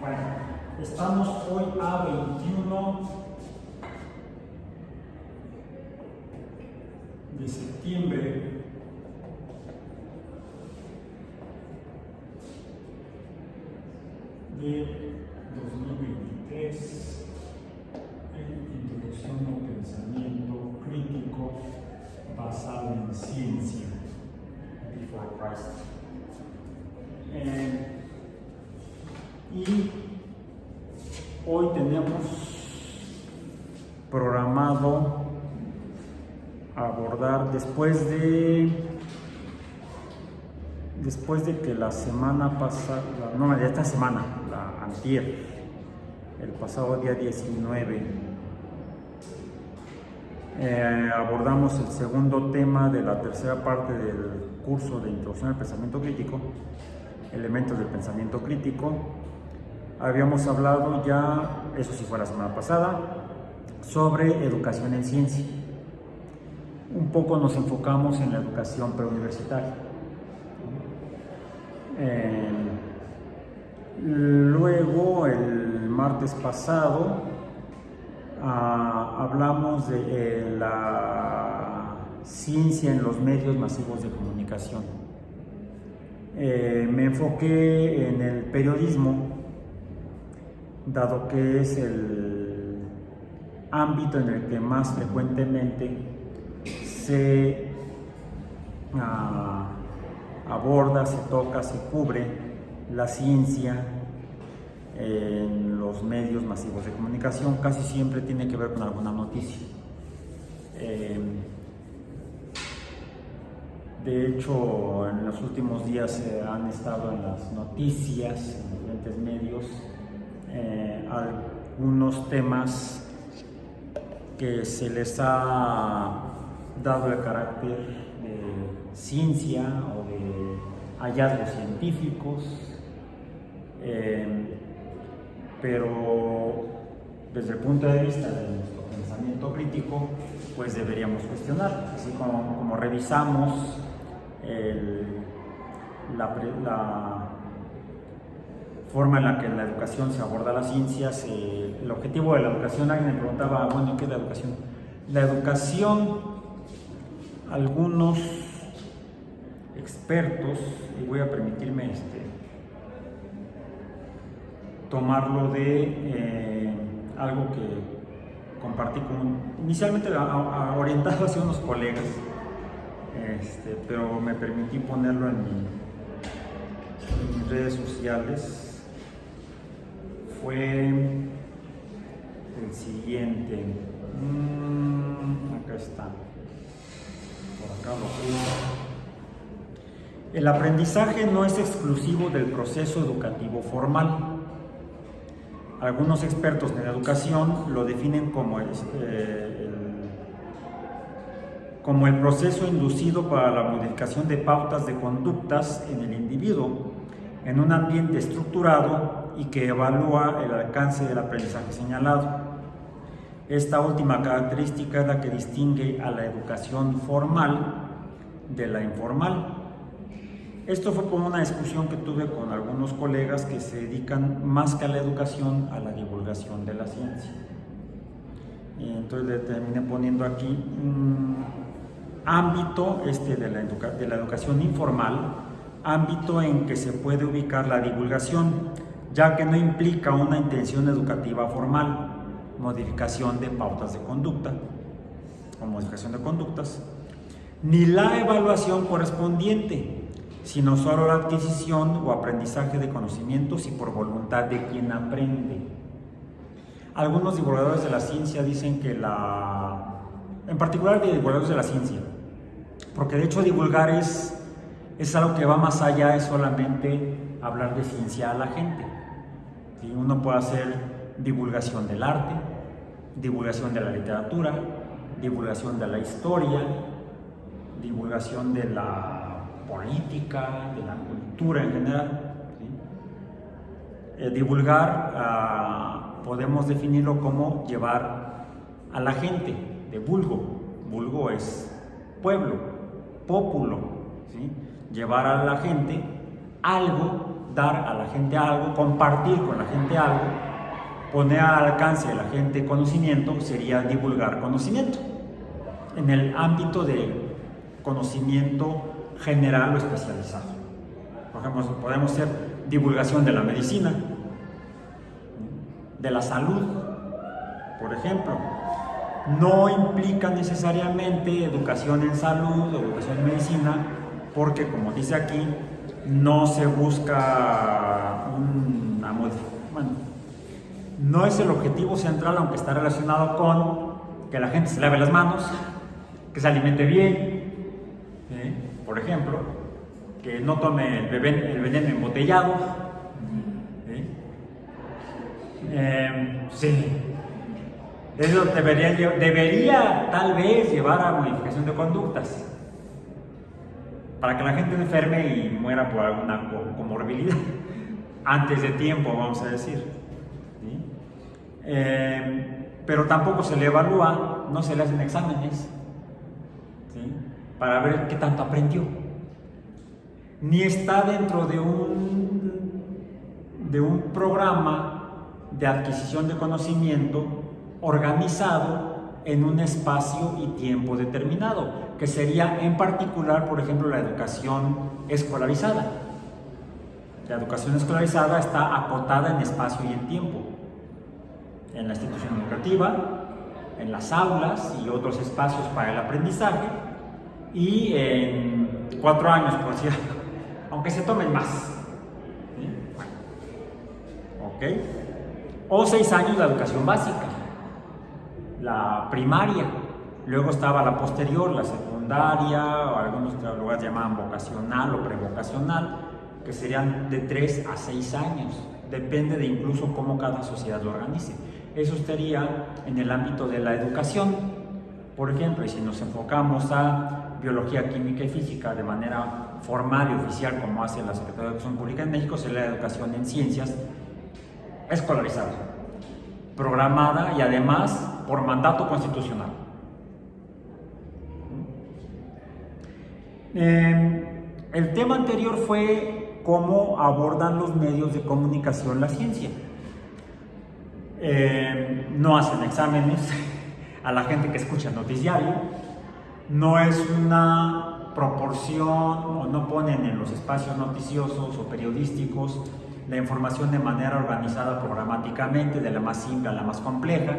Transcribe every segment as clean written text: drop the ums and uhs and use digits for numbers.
Bueno, estamos hoy a 21 de septiembre de 2023 en Introducción al Pensamiento Crítico basado en ciencia. Before Christ. Y hoy tenemos programado abordar después de que la semana pasada, no, esta semana, la antier, el pasado día 19, abordamos el segundo tema de la tercera parte del curso de Introducción al Pensamiento Crítico, elementos del pensamiento crítico. Habíamos hablado ya, eso sí fue la semana pasada, sobre educación en ciencia. Un poco nos enfocamos en la educación preuniversitaria. Luego, el martes pasado, hablamos de la ciencia en los medios masivos de comunicación. Me enfoqué en el periodismo, dado que es el ámbito en el que más frecuentemente se aborda, se toca, se cubre la ciencia en los medios masivos de comunicación. Casi siempre tiene que ver con alguna noticia. De hecho, en los últimos días han estado en las noticias, en diferentes medios, algunos temas que se les ha dado el carácter de ciencia o de hallazgos científicos, pero desde el punto de vista de nuestro pensamiento crítico, pues deberíamos cuestionar, así como revisamos la forma en la que en la educación se aborda las ciencias. El objetivo de la educación, alguien me preguntaba, bueno, ¿qué es la educación? La educación, algunos expertos, y voy a permitirme tomarlo de algo que compartí inicialmente orientado hacia unos colegas, pero me permití ponerlo en mis redes sociales. Fue el siguiente. Acá está. Por acá lo puse. El aprendizaje no es exclusivo del proceso educativo formal. Algunos expertos en educación lo definen como el proceso inducido para la modificación de pautas de conductas en el individuo en un ambiente estructurado y que evalúa el alcance del aprendizaje señalado. Esta última característica es la que distingue a la educación formal de la informal. Esto fue por una discusión que tuve con algunos colegas que se dedican más que a la educación, a la divulgación de la ciencia. Y entonces le terminé poniendo aquí un ámbito de la educación informal, ámbito en que se puede ubicar la divulgación, ya que no implica una intención educativa formal, modificación de pautas de conducta o modificación de conductas, ni la evaluación correspondiente, sino solo la adquisición o aprendizaje de conocimientos y por voluntad de quien aprende. Algunos divulgadores de la ciencia dicen que en particular de divulgadores de la ciencia, porque de hecho divulgar es algo que va más allá de solamente hablar de ciencia a la gente. ¿Sí? Uno puede hacer divulgación del arte, divulgación de la literatura, divulgación de la historia, divulgación de la política, de la cultura en general. ¿Sí? Divulgar podemos definirlo como llevar a la gente, de vulgo. Vulgo es pueblo, pópulo, ¿sí? Llevar a la gente algo dar a la gente algo, compartir con la gente algo, poner al alcance de la gente conocimiento, sería divulgar conocimiento. En el ámbito de conocimiento general o especializado. Por ejemplo, podemos hacer divulgación de la medicina, de la salud, por ejemplo. No implica necesariamente educación en salud o educación en medicina, porque como dice aquí, no se busca una modificación. Bueno, no es el objetivo central, aunque está relacionado con que la gente se lave las manos, que se alimente bien, por ejemplo, que no tome el veneno embotellado. Sí. Eso debería tal vez llevar a modificación de conductas para que la gente no enferme y muera por alguna comorbilidad antes de tiempo, vamos a decir. ¿Sí? Pero tampoco se le evalúa, no se le hacen exámenes, ¿sí?, para ver qué tanto aprendió. Ni está dentro de un programa de adquisición de conocimiento organizado en un espacio y tiempo determinado, que sería en particular, por ejemplo, la educación escolarizada. La educación escolarizada está acotada en espacio y en tiempo, en la institución educativa, en las aulas y otros espacios para el aprendizaje, y en 4 años, por decir algo, aunque se tomen más. ¿Sí? Bueno. ¿Ok? O 6 años de educación básica, la primaria. Luego estaba la posterior, la secundaria, o algunos lugares llamaban vocacional o prevocacional, que serían de 3 a 6 años. Depende de incluso cómo cada sociedad lo organice. Eso estaría en el ámbito de la educación. Por ejemplo, y si nos enfocamos a biología, química y física de manera formal y oficial, como hace la Secretaría de Educación Pública en México, sería la educación en ciencias escolarizada, programada y además por mandato constitucional. El tema anterior fue cómo abordan los medios de comunicación la ciencia. No hacen exámenes a la gente que escucha el noticiario, no es una proporción, o no ponen en los espacios noticiosos o periodísticos la información de manera organizada programáticamente, de la más simple a la más compleja.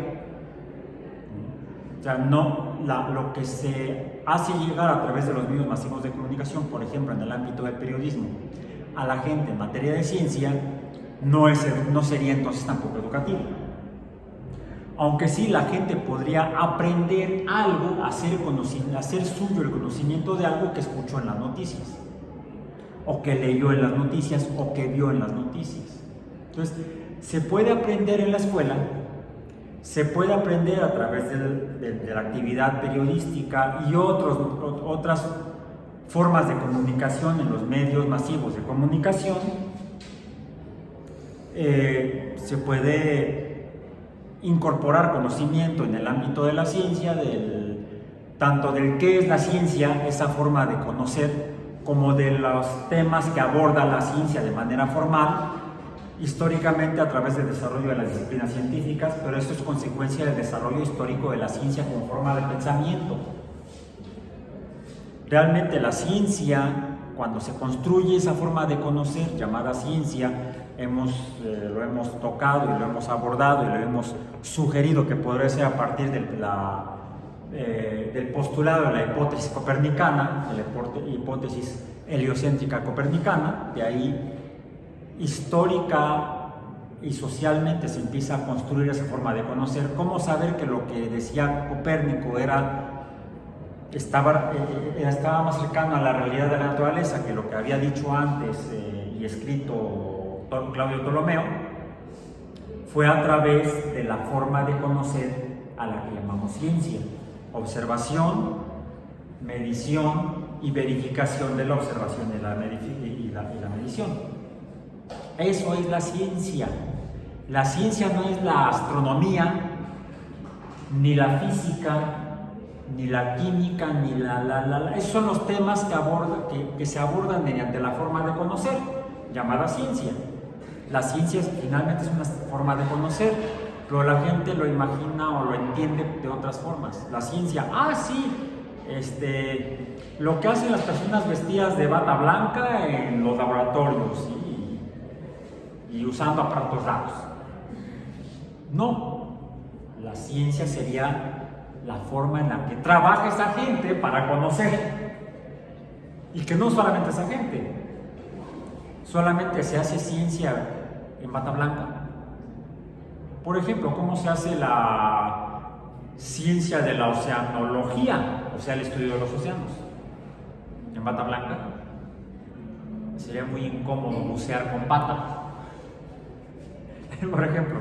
O sea, no, lo que se hace llegar a través de los medios masivos de comunicación, por ejemplo, en el ámbito del periodismo, a la gente en materia de ciencia, no sería entonces tampoco educativo. Aunque sí la gente podría aprender algo, hacer suyo el conocimiento de algo que escuchó en las noticias, o que leyó en las noticias, o que vio en las noticias. Entonces, se puede aprender en la escuela, se puede aprender a través de la actividad periodística y otras formas de comunicación en los medios masivos de comunicación. Se puede incorporar conocimiento en el ámbito de la ciencia, tanto del qué es la ciencia, esa forma de conocer, como de los temas que aborda la ciencia de manera formal, históricamente a través del desarrollo de las disciplinas científicas, pero esto es consecuencia del desarrollo histórico de la ciencia como forma de pensamiento. Realmente la ciencia, cuando se construye esa forma de conocer llamada ciencia, lo hemos tocado y lo hemos abordado y lo hemos sugerido que podría ser a partir del postulado de la hipótesis copernicana, de la hipótesis heliocéntrica copernicana. De ahí, histórica y socialmente se empieza a construir esa forma de conocer. ¿Cómo saber que lo que decía Copérnico estaba más cercano a la realidad de la naturaleza que lo que había dicho antes y escrito Claudio Ptolomeo? Fue a través de la forma de conocer a la que llamamos ciencia: observación, medición y verificación de la observación y la medición. Eso es la ciencia. La ciencia no es la astronomía, ni la física, ni la química, ni esos son los temas que se abordan mediante la forma de conocer. llamada ciencia. La ciencia finalmente es una forma de conocer, pero la gente lo imagina o lo entiende de otras formas. La ciencia, sí, lo que hacen las personas vestidas de bata blanca en los laboratorios y usando aparatos raros. No, la ciencia sería la forma en la que trabaja esa gente para conocer. Y que no solamente esa gente, solamente se hace ciencia en bata blanca. Por ejemplo, ¿cómo se hace la ciencia de la oceanología? O sea, el estudio de los océanos. En bata blanca. Sería muy incómodo bucear con bata. Por ejemplo,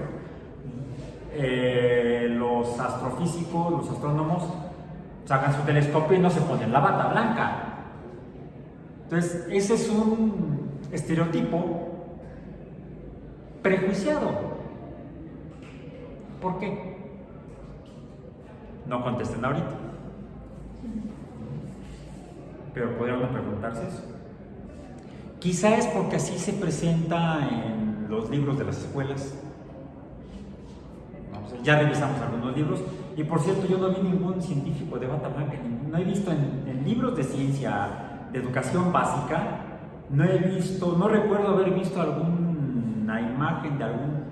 los astrofísicos, los astrónomos, sacan su telescopio y no se ponen la bata blanca. Entonces, ese es un estereotipo prejuiciado. ¿Por qué? No contesten ahorita. Pero podrían preguntarse eso. Quizá es porque así se presenta en los libros de las escuelas. Ya revisamos algunos libros. Y por cierto, yo no vi ningún científico de bata blanca. No he visto en libros de ciencia, de educación básica, no recuerdo haber visto alguna imagen de algún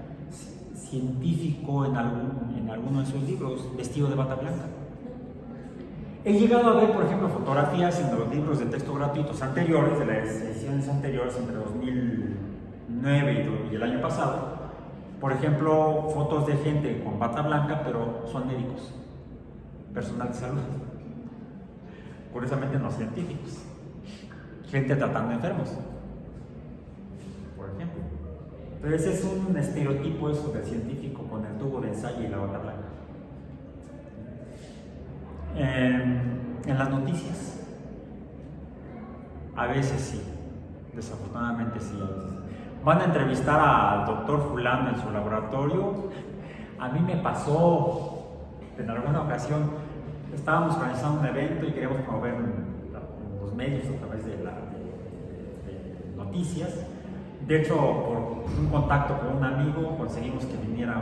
científico en alguno de esos libros vestido de bata blanca. He llegado a ver, por ejemplo, fotografías en los libros de texto gratuitos anteriores, de las ediciones anteriores entre 2009 y el año pasado. Por ejemplo, fotos de gente con bata blanca, pero son médicos, personal de salud. Curiosamente no científicos. Gente tratando enfermos, por ejemplo. Pero ese es un estereotipo eso del científico con el tubo de ensayo y la bata blanca. En las noticias, a veces sí, desafortunadamente sí, a veces. Van a entrevistar al doctor fulano en su laboratorio. A mí me pasó en alguna ocasión, estábamos organizando un evento y queríamos promover los medios a través de noticias. De hecho, por un contacto con un amigo conseguimos que vinieran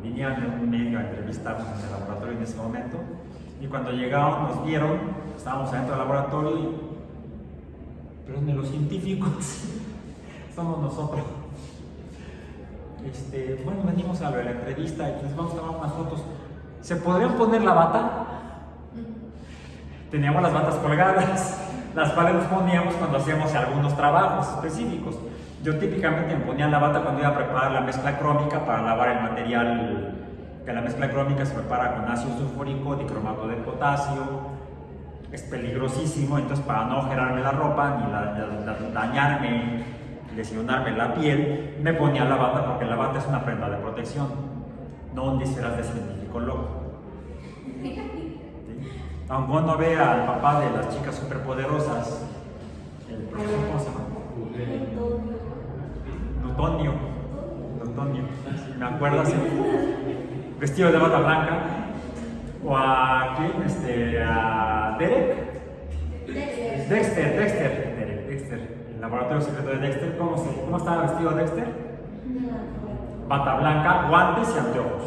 en un medio a entrevistarnos en el laboratorio en ese momento. Y cuando llegaron, nos vieron, estábamos adentro del laboratorio pero ni los científicos somos nosotros. Bueno, venimos a la entrevista y les vamos a tomar unas fotos. ¿Se podrían poner la bata? Teníamos las batas colgadas, las cuales nos poníamos cuando hacíamos algunos trabajos específicos. Yo típicamente me ponía la bata cuando iba a preparar la mezcla crómica para lavar el material, que la mezcla crómica se prepara con ácido sulfúrico, dicromato de potasio. Es peligrosísimo, entonces para no gerarme la ropa ni dañarme, lesionarme la piel, me ponía la bata porque la bata es una prenda de protección, no un disfraz de científico loco. ¿Sí? Aunque uno ve al papá de las chicas superpoderosas, el profesor, ¿cómo se llama? Nutonio, me acuerdo así, vestido de bata blanca, o a quién, a Dexter, el laboratorio secreto de Dexter. ¿Cómo estaba vestido Dexter? Bata blanca, guantes y anteojos.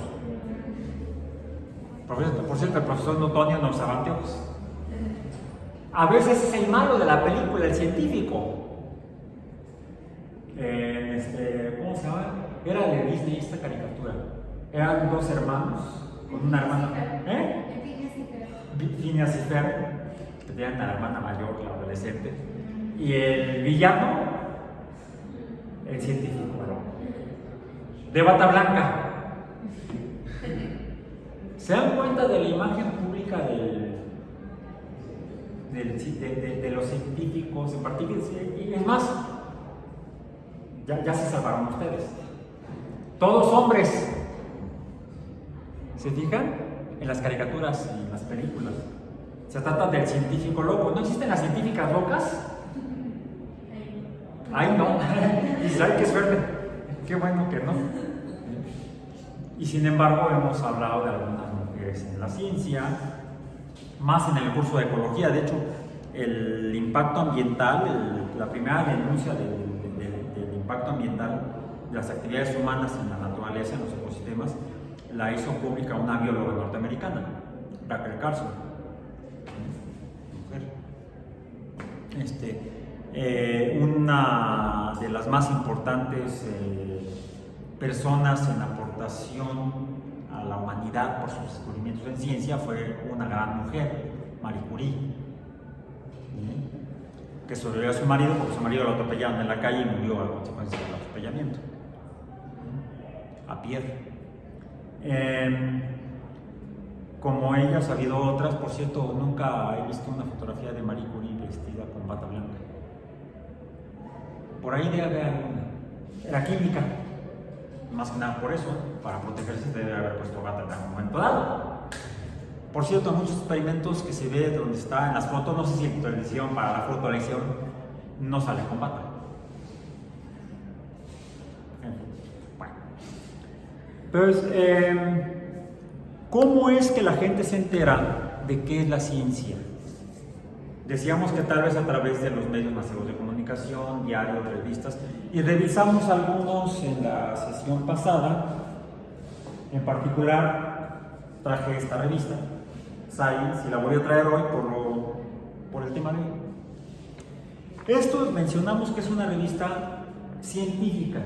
Por cierto, el profesor Nutonio no usaba anteojos. A veces es el malo de la película, el científico. ¿Cómo se llama? Era de Disney esta caricatura. Eran dos hermanos con una hermana. Phineas y Ferb, que tenían a la hermana mayor, la adolescente. Y el villano, el científico, de bata blanca. ¿Se dan cuenta de la imagen pública de los científicos en particular? Y es más, ya se salvaron ustedes. Todos hombres. ¿Se fijan? En las caricaturas y en las películas. Se trata del científico loco. ¿No existen las científicas locas? Ay, no. Israel, qué suerte. Qué bueno que no. Y sin embargo, hemos hablado de algunas mujeres en la ciencia, más en el curso de ecología. De hecho, el impacto ambiental, la primera denuncia impacto ambiental de las actividades humanas en la naturaleza, en los ecosistemas, la hizo pública una bióloga norteamericana, Rachel Carson, mujer. Una de las más importantes personas en aportación a la humanidad por sus descubrimientos en ciencia fue una gran mujer, Marie Curie, que sobrevivió a su marido porque su marido lo atropellaron en la calle y murió a consecuencia del atropellamiento, a Pierre. Como ella, ha habido otras. Por cierto, nunca he visto una fotografía de Marie Curie vestida con bata blanca. Por ahí debe haber alguna. Era química, más que nada por eso, para protegerse debe haber puesto bata en algún momento dado. Por cierto, muchos experimentos que se ve donde está en las fotos, no sé si la hicieron para la foto, la hicieron, no sale con bata. Bueno. Pues, ¿cómo es que la gente se entera de qué es la ciencia? Decíamos que tal vez a través de los medios masivos de comunicación, diarios, revistas, y revisamos algunos en la sesión pasada. En particular, traje esta revista, Science, y la voy a traer hoy por el tema de hoy. Esto mencionamos que es una revista científica.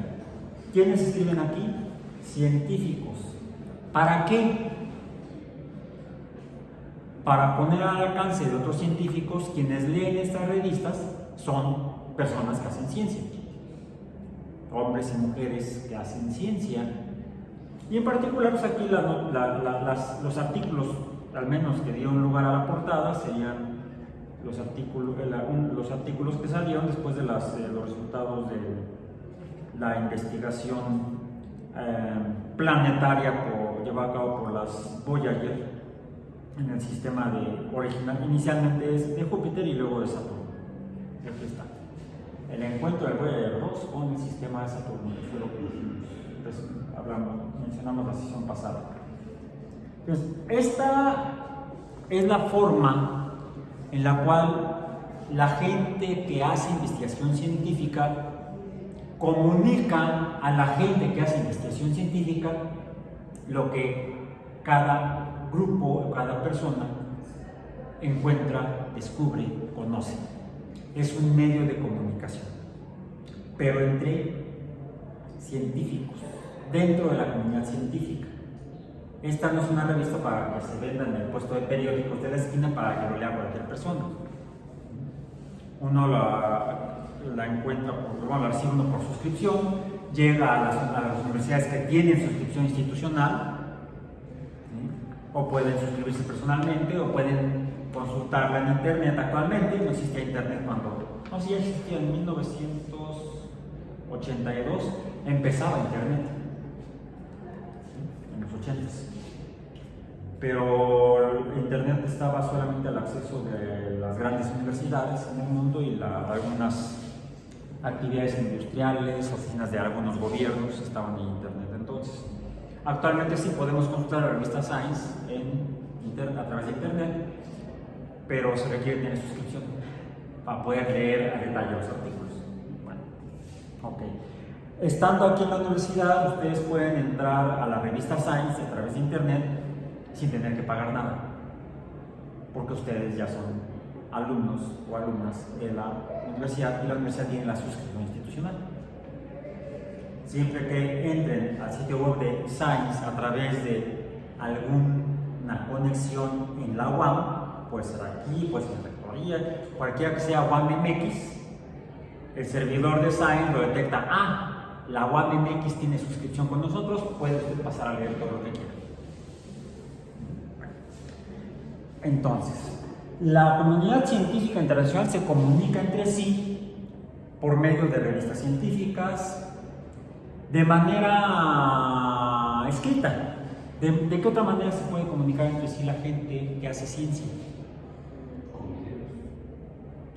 ¿Quiénes escriben aquí? Científicos. ¿Para qué? Para poner al alcance de otros científicos. Quienes leen estas revistas son personas que hacen ciencia, hombres y mujeres que hacen ciencia, y en particular pues aquí los artículos, al menos que dieron lugar a la portada, serían los artículos que salieron después de los resultados de la investigación planetaria llevada a cabo por las Voyager en el sistema inicialmente es de Júpiter y luego de Saturno. Aquí está. El encuentro del Voyager 2 con el sistema de Saturno, que fue lo que mencionamos la sesión pasada. Entonces, esta es la forma en la cual la gente que hace investigación científica comunica a la gente que hace investigación científica lo que cada grupo o cada persona encuentra, descubre, conoce. Es un medio de comunicación, pero entre científicos, dentro de la comunidad científica. Esta no es una revista para que se venda en el puesto de periódicos de la esquina para que lo lea cualquier persona. Uno la encuentra, la recibe uno por suscripción, llega a las universidades que tienen suscripción institucional, o pueden suscribirse personalmente, o pueden consultarla en internet. Actualmente no existía internet no, sí existía en 1982, empezaba internet, en los 80s. Pero internet estaba solamente al acceso de las grandes universidades en el mundo y algunas actividades industriales, oficinas de algunos gobiernos estaban en internet entonces. Actualmente sí podemos consultar la revista Science a través de internet, pero se requiere tener suscripción para poder leer a detalle los artículos. Bueno, ok. Estando aquí en la universidad, ustedes pueden entrar a la revista Science a través de internet sin tener que pagar nada, porque ustedes ya son alumnos o alumnas de la universidad y la universidad tiene la suscripción institucional. Siempre que entren al sitio web de Science a través de alguna conexión en la UAM, puede ser aquí, puede ser en Rectoría, cualquiera que sea UAM MX, el servidor de Science lo detecta. La UAM MX tiene suscripción con nosotros, puede usted pasar a leer todo lo que quiera. Entonces, la comunidad científica internacional se comunica entre sí por medio de revistas científicas, de manera escrita. ¿De qué otra manera se puede comunicar entre sí la gente que hace ciencia?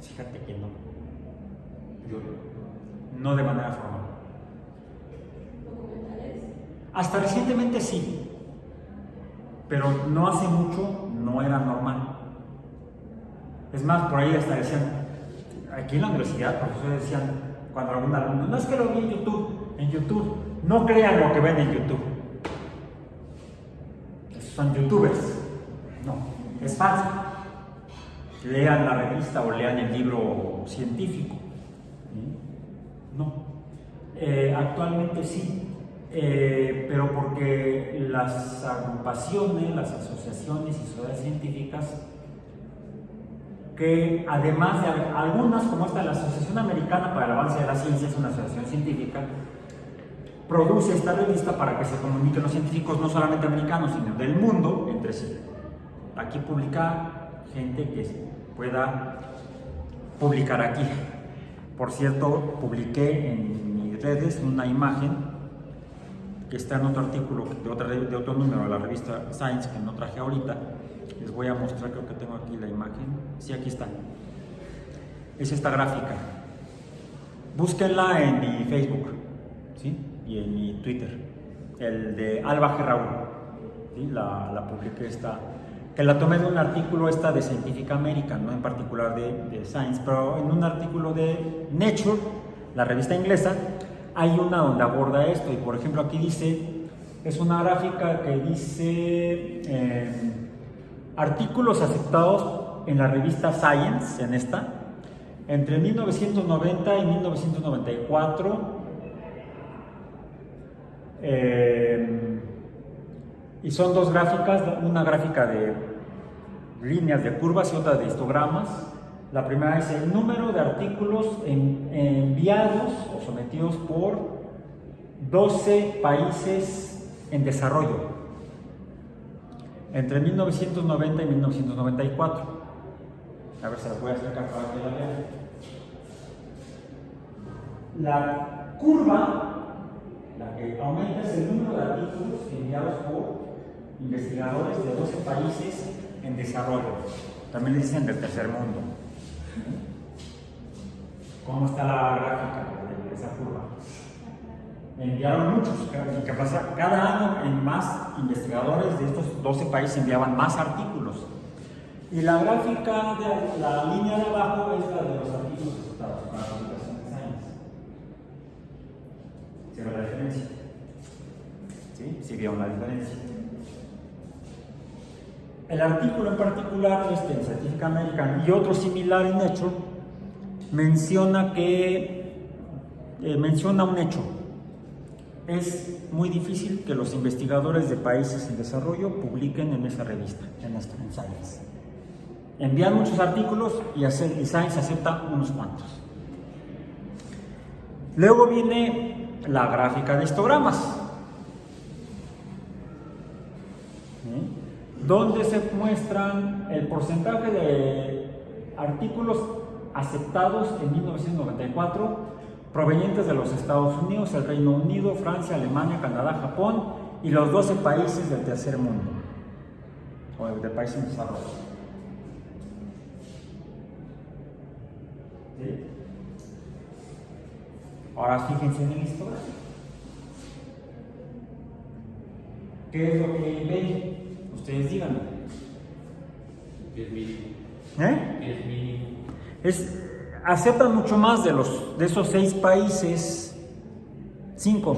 Fíjate que no. No de manera formal. Hasta recientemente sí, pero no hace mucho no era normal. Es más, por ahí hasta decían, aquí en la universidad, profesores decían, Cuando algún alumno, no es que lo vi en YouTube, no crean lo que ven en YouTube. Esos son youtubers. No, es falso. Lean la revista o lean el libro científico. No. Actualmente sí, pero porque las agrupaciones, las asociaciones y sociedades científicas, que además de algunas, como esta, la Asociación Americana para el Avance de la Ciencia, es una asociación científica, produce esta revista para que se comuniquen los científicos, no solamente americanos, sino del mundo entre sí. Aquí publica gente que pueda publicar aquí. Por cierto, publiqué en mis redes una imagen que está en otro artículo de otro número de la revista Science, que no traje ahorita. Les voy a mostrar, creo que tengo aquí la imagen. Sí, aquí está. Es esta gráfica. Búsquenla en mi Facebook, ¿sí? Y en mi Twitter. El de Alba G. Raúl, ¿sí? La publiqué esta, que la tomé de un artículo esta de Scientific American, no en particular de Science, pero en un artículo de Nature, la revista inglesa, hay una donde aborda esto. Y por ejemplo aquí dice, es una gráfica que dice artículos aceptados en la revista Science, en esta, entre 1990 y 1994, y son dos gráficas, una gráfica de líneas de curvas y otra de histogramas. La primera es el número de artículos enviados o sometidos por 12 países en desarrollo entre 1990 y 1994. A ver, se las voy a acercar para que la vean. La curva, la que aumenta, es el número de artículos enviados por investigadores de 12 países en desarrollo. También le dicen del tercer mundo. ¿Cómo está la gráfica de esa curva? Enviaron muchos, ¿qué pasa? Cada año en más investigadores de estos 12 países enviaban más artículos. Y la gráfica de la línea de abajo es la de los artículos aceptados para la publicación de Science. ¿Se ve la diferencia? ¿Sí? ¿Sí vieron la diferencia? El artículo en particular, en Scientific American y otro similar en Nature, menciona un hecho. Es muy difícil que los investigadores de países en desarrollo publiquen en esa revista, en Science. Envían muchos artículos y Science acepta unos cuantos. Luego viene la gráfica de histogramas, donde se muestran el porcentaje de artículos aceptados en 1994 provenientes de los Estados Unidos, el Reino Unido, Francia, Alemania, Canadá, Japón y los 12 países del tercer mundo o de países en desarrollo. ¿Sí? Ahora fíjense en el histograma. ¿Qué es lo que ven? Ustedes díganme. Es mínimo. ¿Eh? Es mínimo. Aceptan mucho más de esos 6 países, 5,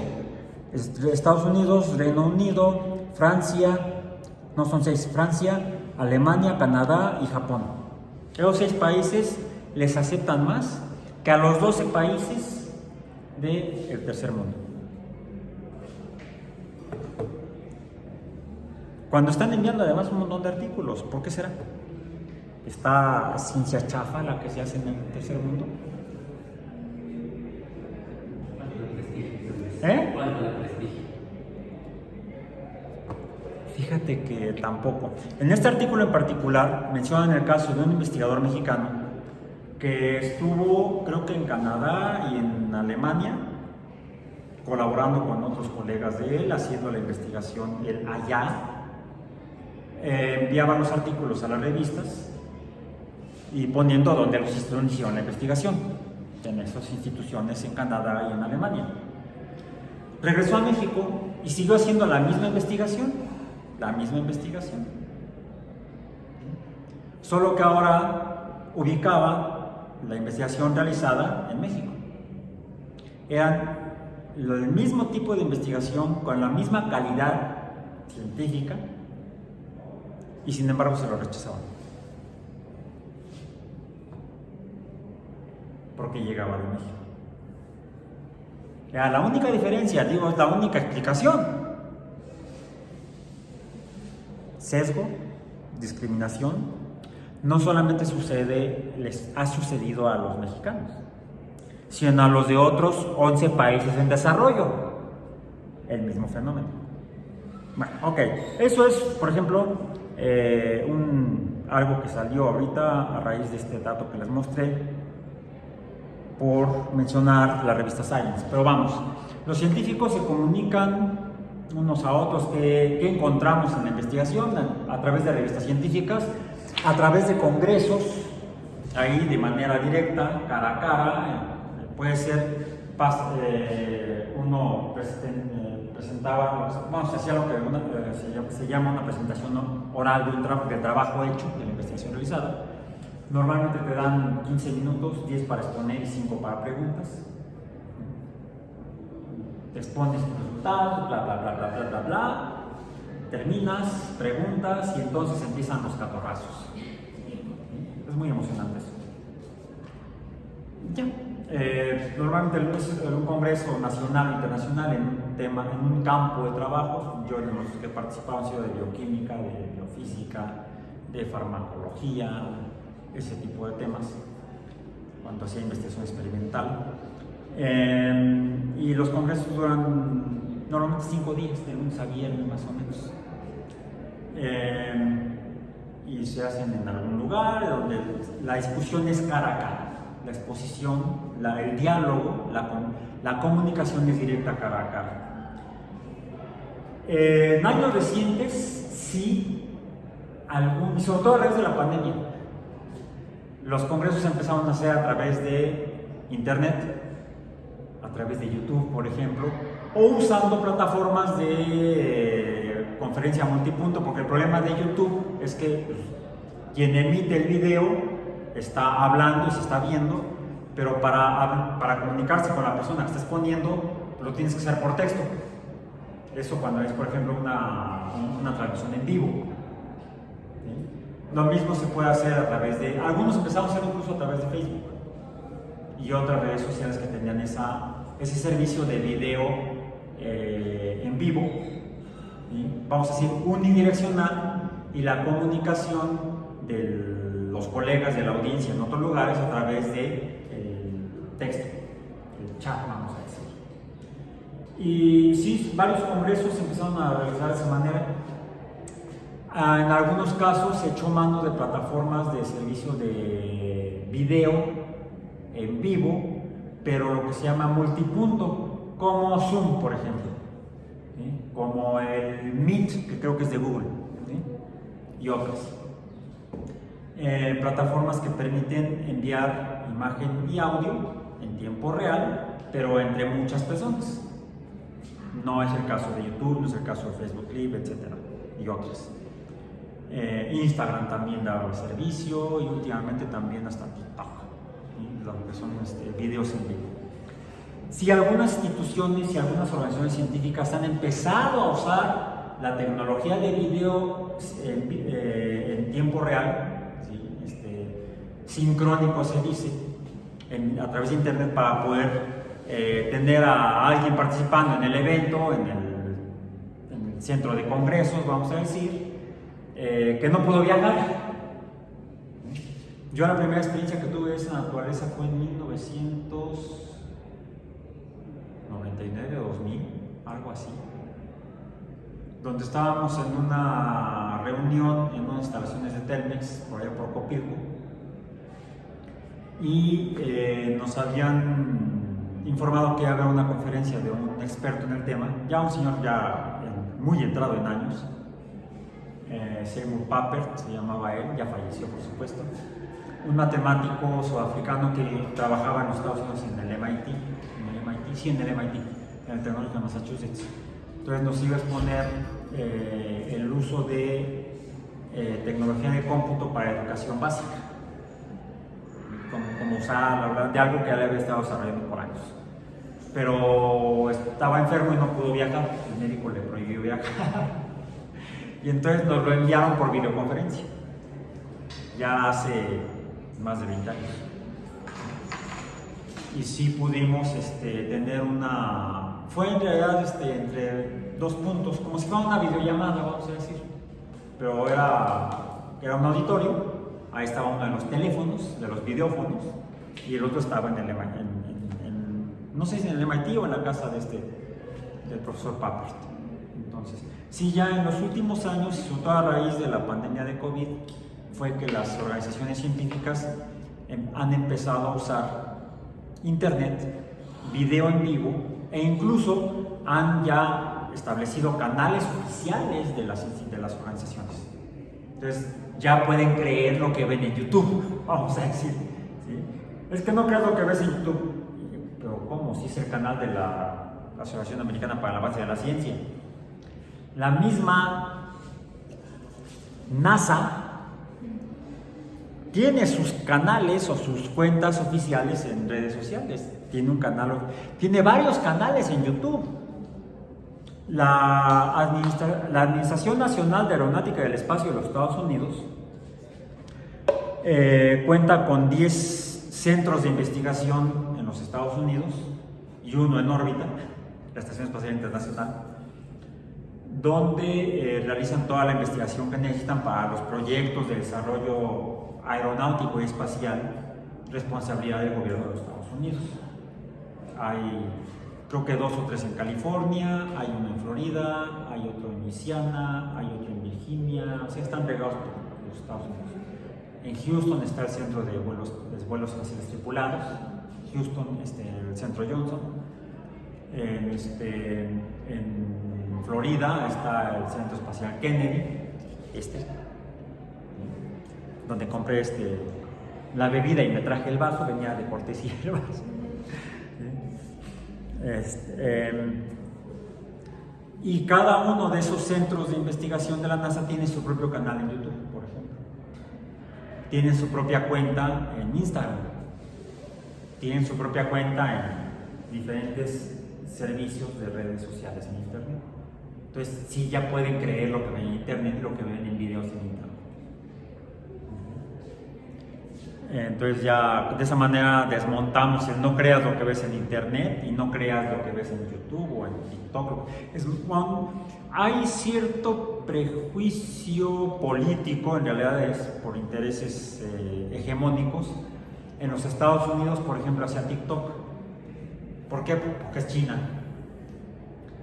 Estados Unidos, Reino Unido, Francia, no son 6, Francia, Alemania, Canadá y Japón. Esos 6 países les aceptan más que a los 12 países del tercer mundo. Cuando están enviando además un montón de artículos, ¿por qué será? ¿Esta ciencia chafa la que se hace en el tercer mundo? ¿Cuánto de prestigio? Fíjate que tampoco. En este artículo en particular mencionan el caso de un investigador mexicano que estuvo, creo que en Canadá y en Alemania, colaborando con otros colegas de él, haciendo la investigación él allá. Enviaban los artículos a las revistas y poniendo donde los hicieron la investigación, en esas instituciones en Canadá y en Alemania. Regresó a México y siguió haciendo la misma investigación, solo que ahora ubicaba la investigación realizada en México. eran el mismo tipo de investigación con la misma calidad científica y sin embargo se lo rechazaban porque llegaba de México. Era la única diferencia, digo, es la única explicación. Sesgo, discriminación, no solamente les ha sucedido a los mexicanos, sino a los de otros 11 países en desarrollo, el mismo fenómeno. Bueno, ok, eso es, por ejemplo, algo que salió ahorita a raíz de este dato que les mostré, por mencionar la revista Science. Pero vamos, los científicos se comunican unos a otros. ¿Qué encontramos en la investigación? A través de revistas científicas, a través de congresos, ahí de manera directa, cara a cara. Puede ser, uno presentaba, bueno, se hacía lo que se llama una presentación oral del trabajo hecho, de la investigación realizada. Normalmente te dan 15 minutos, 10 para exponer y 5 para preguntas. Te expones tus resultados, bla, bla, bla, bla, bla, bla, bla. Terminas, preguntas y entonces empiezan los catorrazos. Es muy emocionante eso. Ya. Normalmente un congreso nacional o internacional en un tema, en un campo de trabajo, yo en los que he participado han sido de bioquímica, de biofísica, de farmacología, ese tipo de temas, cuando hacía investigación experimental. Y los congresos duran normalmente 5 días, de lunes a viernes más o menos. Y se hacen en algún lugar donde la discusión es cara a cara, la exposición, el diálogo, la comunicación es directa cara a cara. En años recientes, sí, y sobre todo a raíz de la pandemia, los congresos se empezaron a hacer a través de internet, a través de YouTube, por ejemplo, o usando plataformas de conferencia multipunto, porque el problema de YouTube es que quien emite el video está hablando y se está viendo, pero para comunicarse con la persona que está exponiendo, lo tienes que hacer por texto. Eso cuando es, por ejemplo, una transmisión en vivo. Lo mismo se puede hacer a través de... Algunos empezamos a hacer incluso a través de Facebook y otras redes sociales que tenían ese servicio de video en vivo, vamos a decir unidireccional, y la comunicación de los colegas de la audiencia en otros lugares a través del texto, el chat, vamos a decir. Y sí, varios congresos empezaron a realizar de esa manera. En algunos casos se echó mano de plataformas de servicio de video en vivo, pero lo que se llama multipunto, como Zoom, por ejemplo, ¿sí? Como el Meet, que creo que es de Google, ¿sí? Y otras. Plataformas que permiten enviar imagen y audio en tiempo real, pero entre muchas personas. No es el caso de YouTube, no es el caso de Facebook Live, etc. Y otras. Instagram también da el servicio, y últimamente también hasta TikTok, ¿sí? Lo que son videos en vivo. Si algunas instituciones y algunas organizaciones científicas han empezado a usar la tecnología de video en tiempo real, ¿sí? Sincrónico se dice, a través de internet, para poder tener a alguien participando en el evento, en el centro de congresos, vamos a decir, que no pudo viajar. Yo la primera experiencia que tuve de esa naturaleza fue en 1999, 2000, algo así, donde estábamos en una reunión en unas instalaciones de Telmex, por allá por Copilco, y nos habían informado que iba a haber una conferencia de un experto en el tema, ya un señor ya muy entrado en años, Seymour Papert se llamaba él, ya falleció por supuesto, un matemático sudafricano que trabajaba en los Estados Unidos en el MIT, en el Tecnológico de Massachusetts. Entonces nos iba a exponer el uso de tecnología de cómputo para educación básica, como usar, de algo que él había estado desarrollando por años. pero estaba enfermo y no pudo viajar, el médico le prohibió viajar. Y entonces nos lo enviaron por videoconferencia, ya hace más de 20 años. Y sí pudimos tener una... Fue en realidad entre dos puntos, como si fuera una videollamada, vamos a decir. Pero era un auditorio, ahí estaba uno de los teléfonos, de los videófonos, y el otro estaba en el no sé si en el MIT o en la casa del profesor Papert. Entonces, sí, ya en los últimos años, y sobre todo a raíz de la pandemia de COVID, fue que las organizaciones científicas han empezado a usar internet, video en vivo, e incluso han ya establecido canales oficiales de las organizaciones. Entonces, ya pueden creer lo que ven en YouTube, vamos a decir. ¿Sí? Es que no crees lo que ves en YouTube. Pero ¿cómo? Si es el canal de la Asociación Americana para la Base de la Ciencia. La misma NASA tiene sus canales o sus cuentas oficiales en redes sociales. Tiene varios canales en YouTube. La Administración Nacional de Aeronáutica y del Espacio de los Estados Unidos cuenta con 10 centros de investigación en los Estados Unidos y uno en órbita, la Estación Espacial Internacional, donde realizan toda la investigación que necesitan para los proyectos de desarrollo aeronáutico y espacial, responsabilidad del gobierno de los Estados Unidos. Hay creo que 2 o 3 en California, hay uno en Florida, hay otro en Luisiana, hay otro en Virginia, o sea, están regados por los Estados Unidos. En Houston está el centro de vuelos espaciales tripulados, Houston, el centro Johnson. En Florida está el centro espacial Kennedy, donde compré la bebida y me traje el vaso, venía de cortesía el vaso. Y cada uno de esos centros de investigación de la NASA tiene su propio canal en YouTube, por ejemplo. Tienen su propia cuenta en Instagram. Tienen su propia cuenta en diferentes servicios de redes sociales en Internet. Entonces, sí, ya pueden creer lo que ven en Internet y lo que ven en videos en Internet. Entonces ya de esa manera desmontamos el no creas lo que ves en internet y no creas lo que ves en YouTube o en TikTok. Hay cierto prejuicio político, en realidad es por intereses hegemónicos, en los Estados Unidos, por ejemplo, hacia TikTok. ¿Por qué? Porque es China.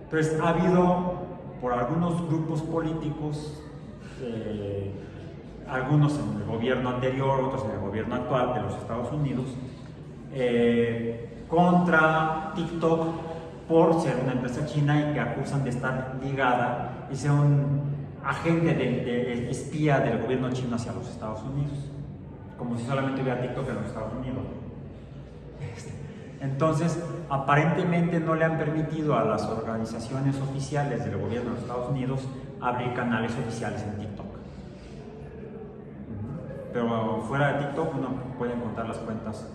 Entonces ha habido por algunos grupos políticos, algunos en el gobierno anterior, otros en el gobierno actual de los Estados Unidos, contra TikTok por ser una empresa china y que acusan de estar ligada y ser un agente de espía del gobierno chino hacia los Estados Unidos, como si solamente hubiera TikTok en los Estados Unidos. Entonces, aparentemente no le han permitido a las organizaciones oficiales del gobierno de los Estados Unidos abrir canales oficiales en TikTok. Pero fuera de TikTok uno puede encontrar las cuentas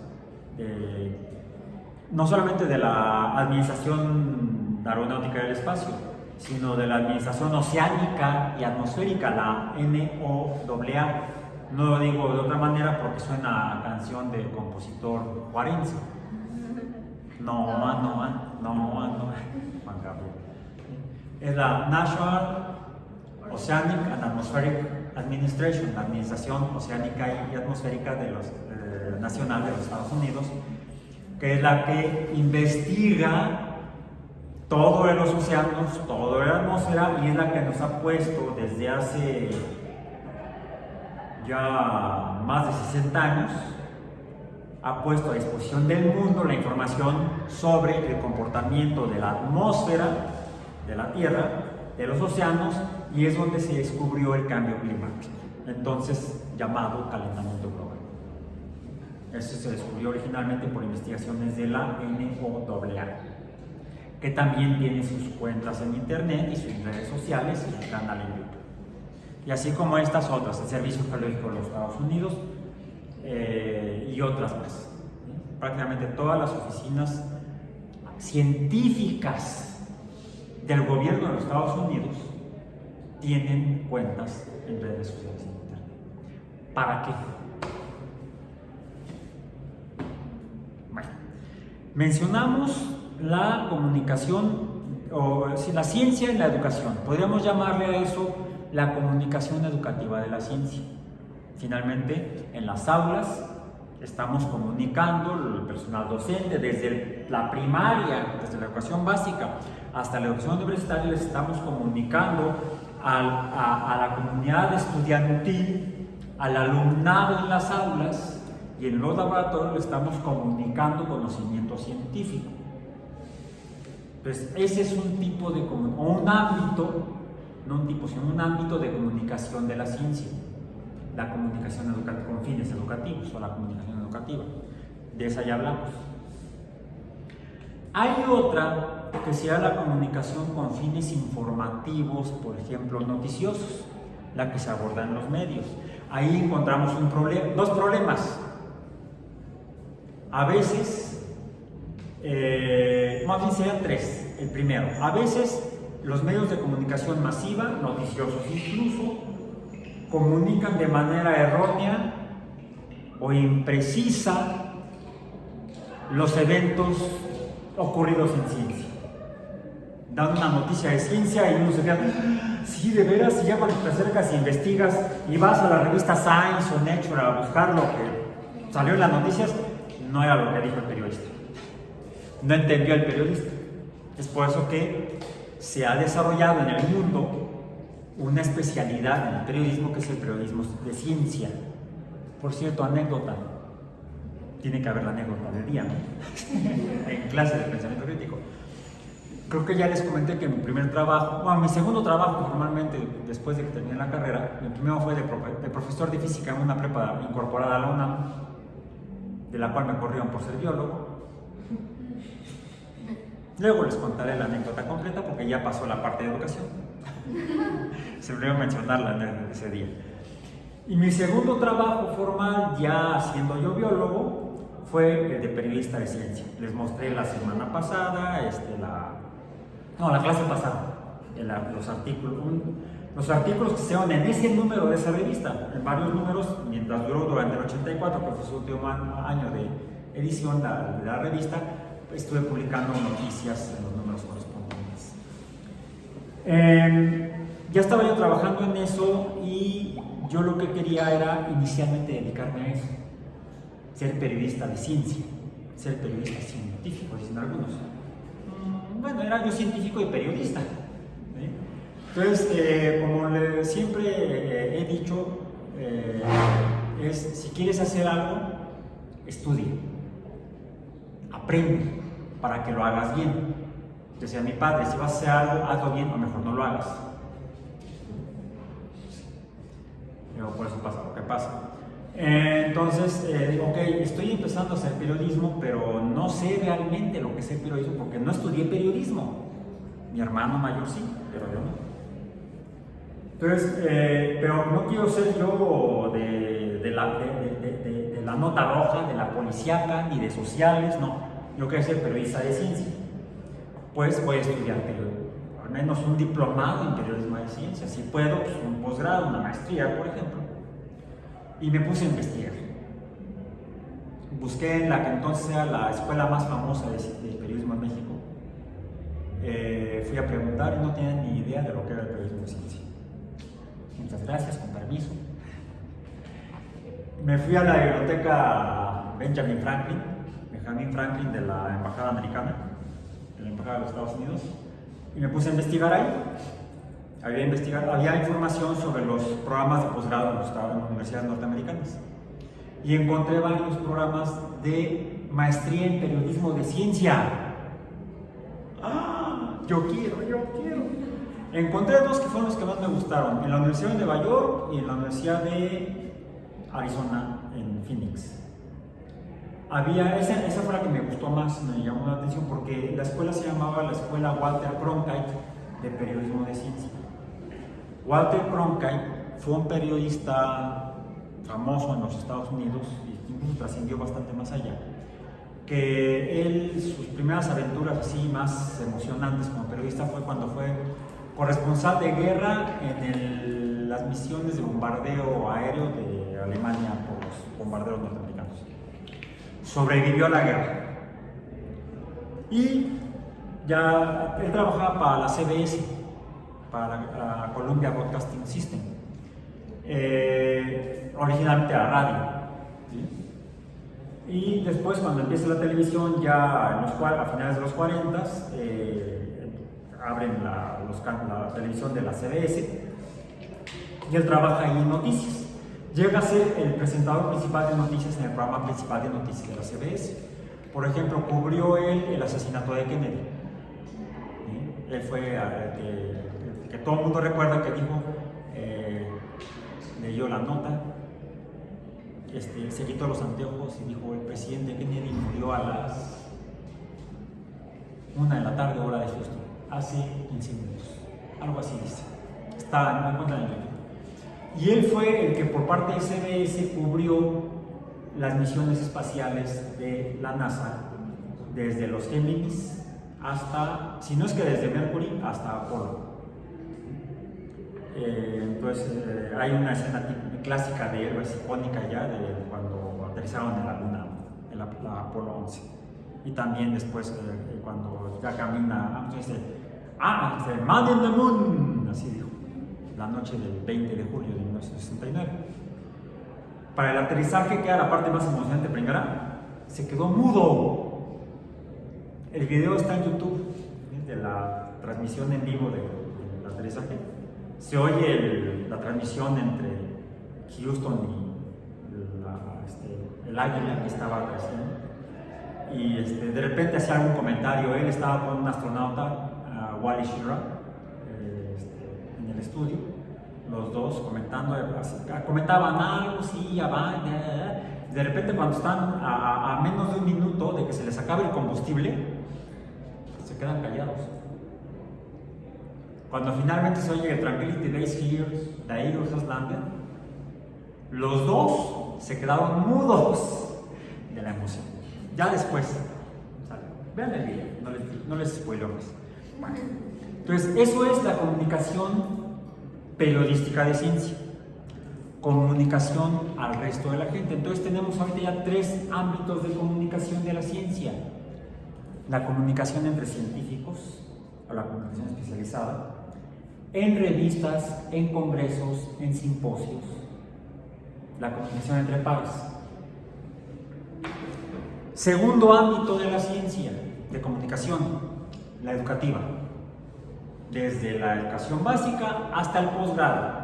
no solamente de la Administración Aeronáutica del Espacio, sino de la Administración Oceánica y Atmosférica, la NOAA. No lo digo de otra manera porque suena a canción del compositor juarense. No, Juan Gabriel. Es la National Oceanic and Atmospheric Administration, la Administración Oceánica y Atmosférica Nacional de los Estados Unidos, que es la que investiga todo de los océanos, todo de la atmósfera, y es la que nos ha puesto desde hace ya más de 60 años, ha puesto a disposición del mundo la información sobre el comportamiento de la atmósfera, de la Tierra, de los océanos, y es donde se descubrió el cambio climático, entonces llamado calentamiento global. Eso se descubrió originalmente por investigaciones de la NOAA, que también tiene sus cuentas en internet y sus redes sociales y su canal en YouTube. Y así como estas otras, el Servicio Geológico de los Estados Unidos y otras más. Prácticamente todas las oficinas científicas del gobierno de los Estados Unidos tienen cuentas en redes sociales en Internet. ¿Para qué? Bueno, mencionamos la comunicación, o la ciencia en la educación. Podríamos llamarle a eso la comunicación educativa de la ciencia. Finalmente, en las aulas estamos comunicando, el personal docente, desde la primaria, desde la educación básica hasta la educación universitaria, les estamos comunicando a la comunidad estudiantil, al alumnado en las aulas, y en los laboratorios le estamos comunicando conocimiento científico. Entonces, ese es un tipo de, o un ámbito, no un tipo, sino un ámbito de comunicación de la ciencia. La comunicación educativa con fines educativos, o la comunicación educativa. De esa ya hablamos. Hay otra que sea la comunicación con fines informativos, por ejemplo, noticiosos, la que se aborda en los medios. Ahí encontramos dos problemas. A veces, más bien serían tres. El primero, a veces los medios de comunicación masiva, noticiosos incluso, comunican de manera errónea o imprecisa los eventos ocurridos en ciencia. Dan una noticia de ciencia y uno se queda, sí, de veras, y ya cuando te acercas y investigas y vas a la revista Science o Nature a buscar lo que salió en las noticias, no era lo que dijo el periodista. No entendió el periodista. Es por eso que se ha desarrollado en el mundo una especialidad en el periodismo que es el periodismo de ciencia. Por cierto, anécdota. Tiene que haber la anécdota del día, ¿no? En clase de pensamiento crítico. Creo que ya les comenté que mi primer trabajo, bueno, mi segundo trabajo formalmente después de que terminé la carrera, mi primero fue de profesor de física en una prepa incorporada a la UNAM, de la cual me corrieron por ser biólogo. Luego les contaré la anécdota completa porque ya pasó la parte de educación. Se me olvidó mencionarla en ese día. Y mi segundo trabajo formal, ya siendo yo biólogo, fue el de periodista de ciencia. Les mostré la semana pasada, la clase pasada, los artículos que se dan en ese número de esa revista, en varios números, mientras duró durante el 84, que fue su último año de edición de la revista, estuve publicando noticias en los números correspondientes. Ya estaba yo trabajando en eso y yo lo que quería era inicialmente dedicarme a eso, ser periodista de ciencia, ser periodista científico, dicen algunos. Bueno, era yo científico y periodista. Entonces, como siempre he dicho, si quieres hacer algo, estudia, aprende para que lo hagas bien. Decía mi padre, si vas a hacer algo, hazlo bien o mejor no lo hagas. Pero por eso pasa lo que pasa. Entonces, digo, ok, estoy empezando a hacer periodismo, pero no sé realmente lo que es el periodismo porque no estudié periodismo. Mi hermano mayor sí, pero yo no. Entonces, pero no quiero ser yo de la nota roja, de la policíaca, ni de sociales, no. Yo quiero ser periodista de ciencia. Pues voy a estudiar periodismo, al menos un diplomado en periodismo de ciencia. Si puedo, pues un posgrado, una maestría, por ejemplo. Y me puse a investigar. Busqué en la que entonces era la escuela más famosa de periodismo en México. Fui a preguntar y no tenían ni idea de lo que era el periodismo de ciencia. Muchas gracias, con permiso. Me fui a la biblioteca Benjamin Franklin de la Embajada Americana, de la Embajada de los Estados Unidos, y me puse a investigar ahí. Había información sobre los programas de posgrado en las universidades norteamericanas. Y encontré varios programas de maestría en periodismo de ciencia. ¡Ah! Yo quiero. Encontré dos que fueron los que más me gustaron, en la Universidad de Nueva York y en la Universidad de Arizona, en Phoenix. Esa fue la que me gustó más, me llamó la atención, porque la escuela se llamaba la Escuela Walter Cronkite de Periodismo de Ciencia. Walter Cronkite fue un periodista famoso en los Estados Unidos y incluso trascendió bastante más allá, que él, sus primeras aventuras así más emocionantes como periodista fue cuando fue corresponsal de guerra en las misiones de bombardeo aéreo de Alemania por los bombarderos norteamericanos. Sobrevivió a la guerra. Y ya él trabajaba para la CBS, para la Columbia Broadcasting System, originalmente a radio, ¿sí? Y después, cuando empieza la televisión, ya a finales de los 40, abren la televisión de la CBS y él trabaja ahí en noticias. Llega a ser el presentador principal de noticias en el programa principal de noticias de la CBS. Por ejemplo, cubrió él el asesinato de Kennedy. ¿Sí? Él fue que todo el mundo recuerda que dijo, leyó la nota, se quitó los anteojos y dijo: el presidente Kennedy murió a las 1 de la tarde, hora de Houston, hace 15 minutos. Algo así dice. Está en cuenta en YouTube. Y él fue el que por parte de CBS cubrió las misiones espaciales de la NASA, desde los Géminis hasta, si no es que desde Mercury hasta Apolo. Entonces hay una escena clásica de héroes icónica ya de cuando aterrizaron en la Luna, en la Apolo 11. Y también después cuando ya camina, Man in the Moon, así dijo, la noche del 20 de julio de 1969. Para el aterrizaje, que era la parte más emocionante primera, se quedó mudo. El video está en YouTube, de la transmisión en vivo del aterrizaje. Se oye la transmisión entre Houston y el águila que estaba creciendo. Y de repente hacía algún comentario. Él estaba con un astronauta, Wally Schirra, en el estudio. Los dos comentando, comentaban algo, sí, ya va, ya. De repente, cuando están a menos de un minuto de que se les acabe el combustible, se quedan callados. Cuando finalmente se oye el Tranquility Base here, the Eagles has landed, los dos se quedaron mudos de la emoción. Ya después, vean el video, no les spoileo más. Entonces, eso es la comunicación periodística de ciencia, comunicación al resto de la gente. Entonces tenemos ahorita ya 3 ámbitos de comunicación de la ciencia: la comunicación entre científicos, o la comunicación especializada, en revistas, en congresos, en simposios, la comunicación entre pares. Segundo ámbito de la ciencia de comunicación, la educativa, desde la educación básica hasta el posgrado.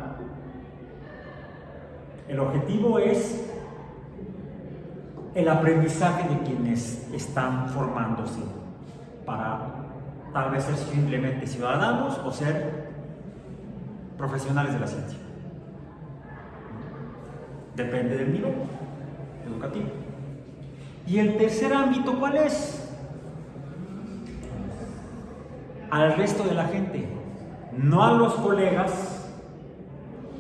El objetivo es el aprendizaje de quienes están formándose para tal vez ser simplemente ciudadanos o ser profesionales de la ciencia. Depende del nivel educativo. Y el tercer ámbito, ¿cuál es? Al resto de la gente, no a los colegas,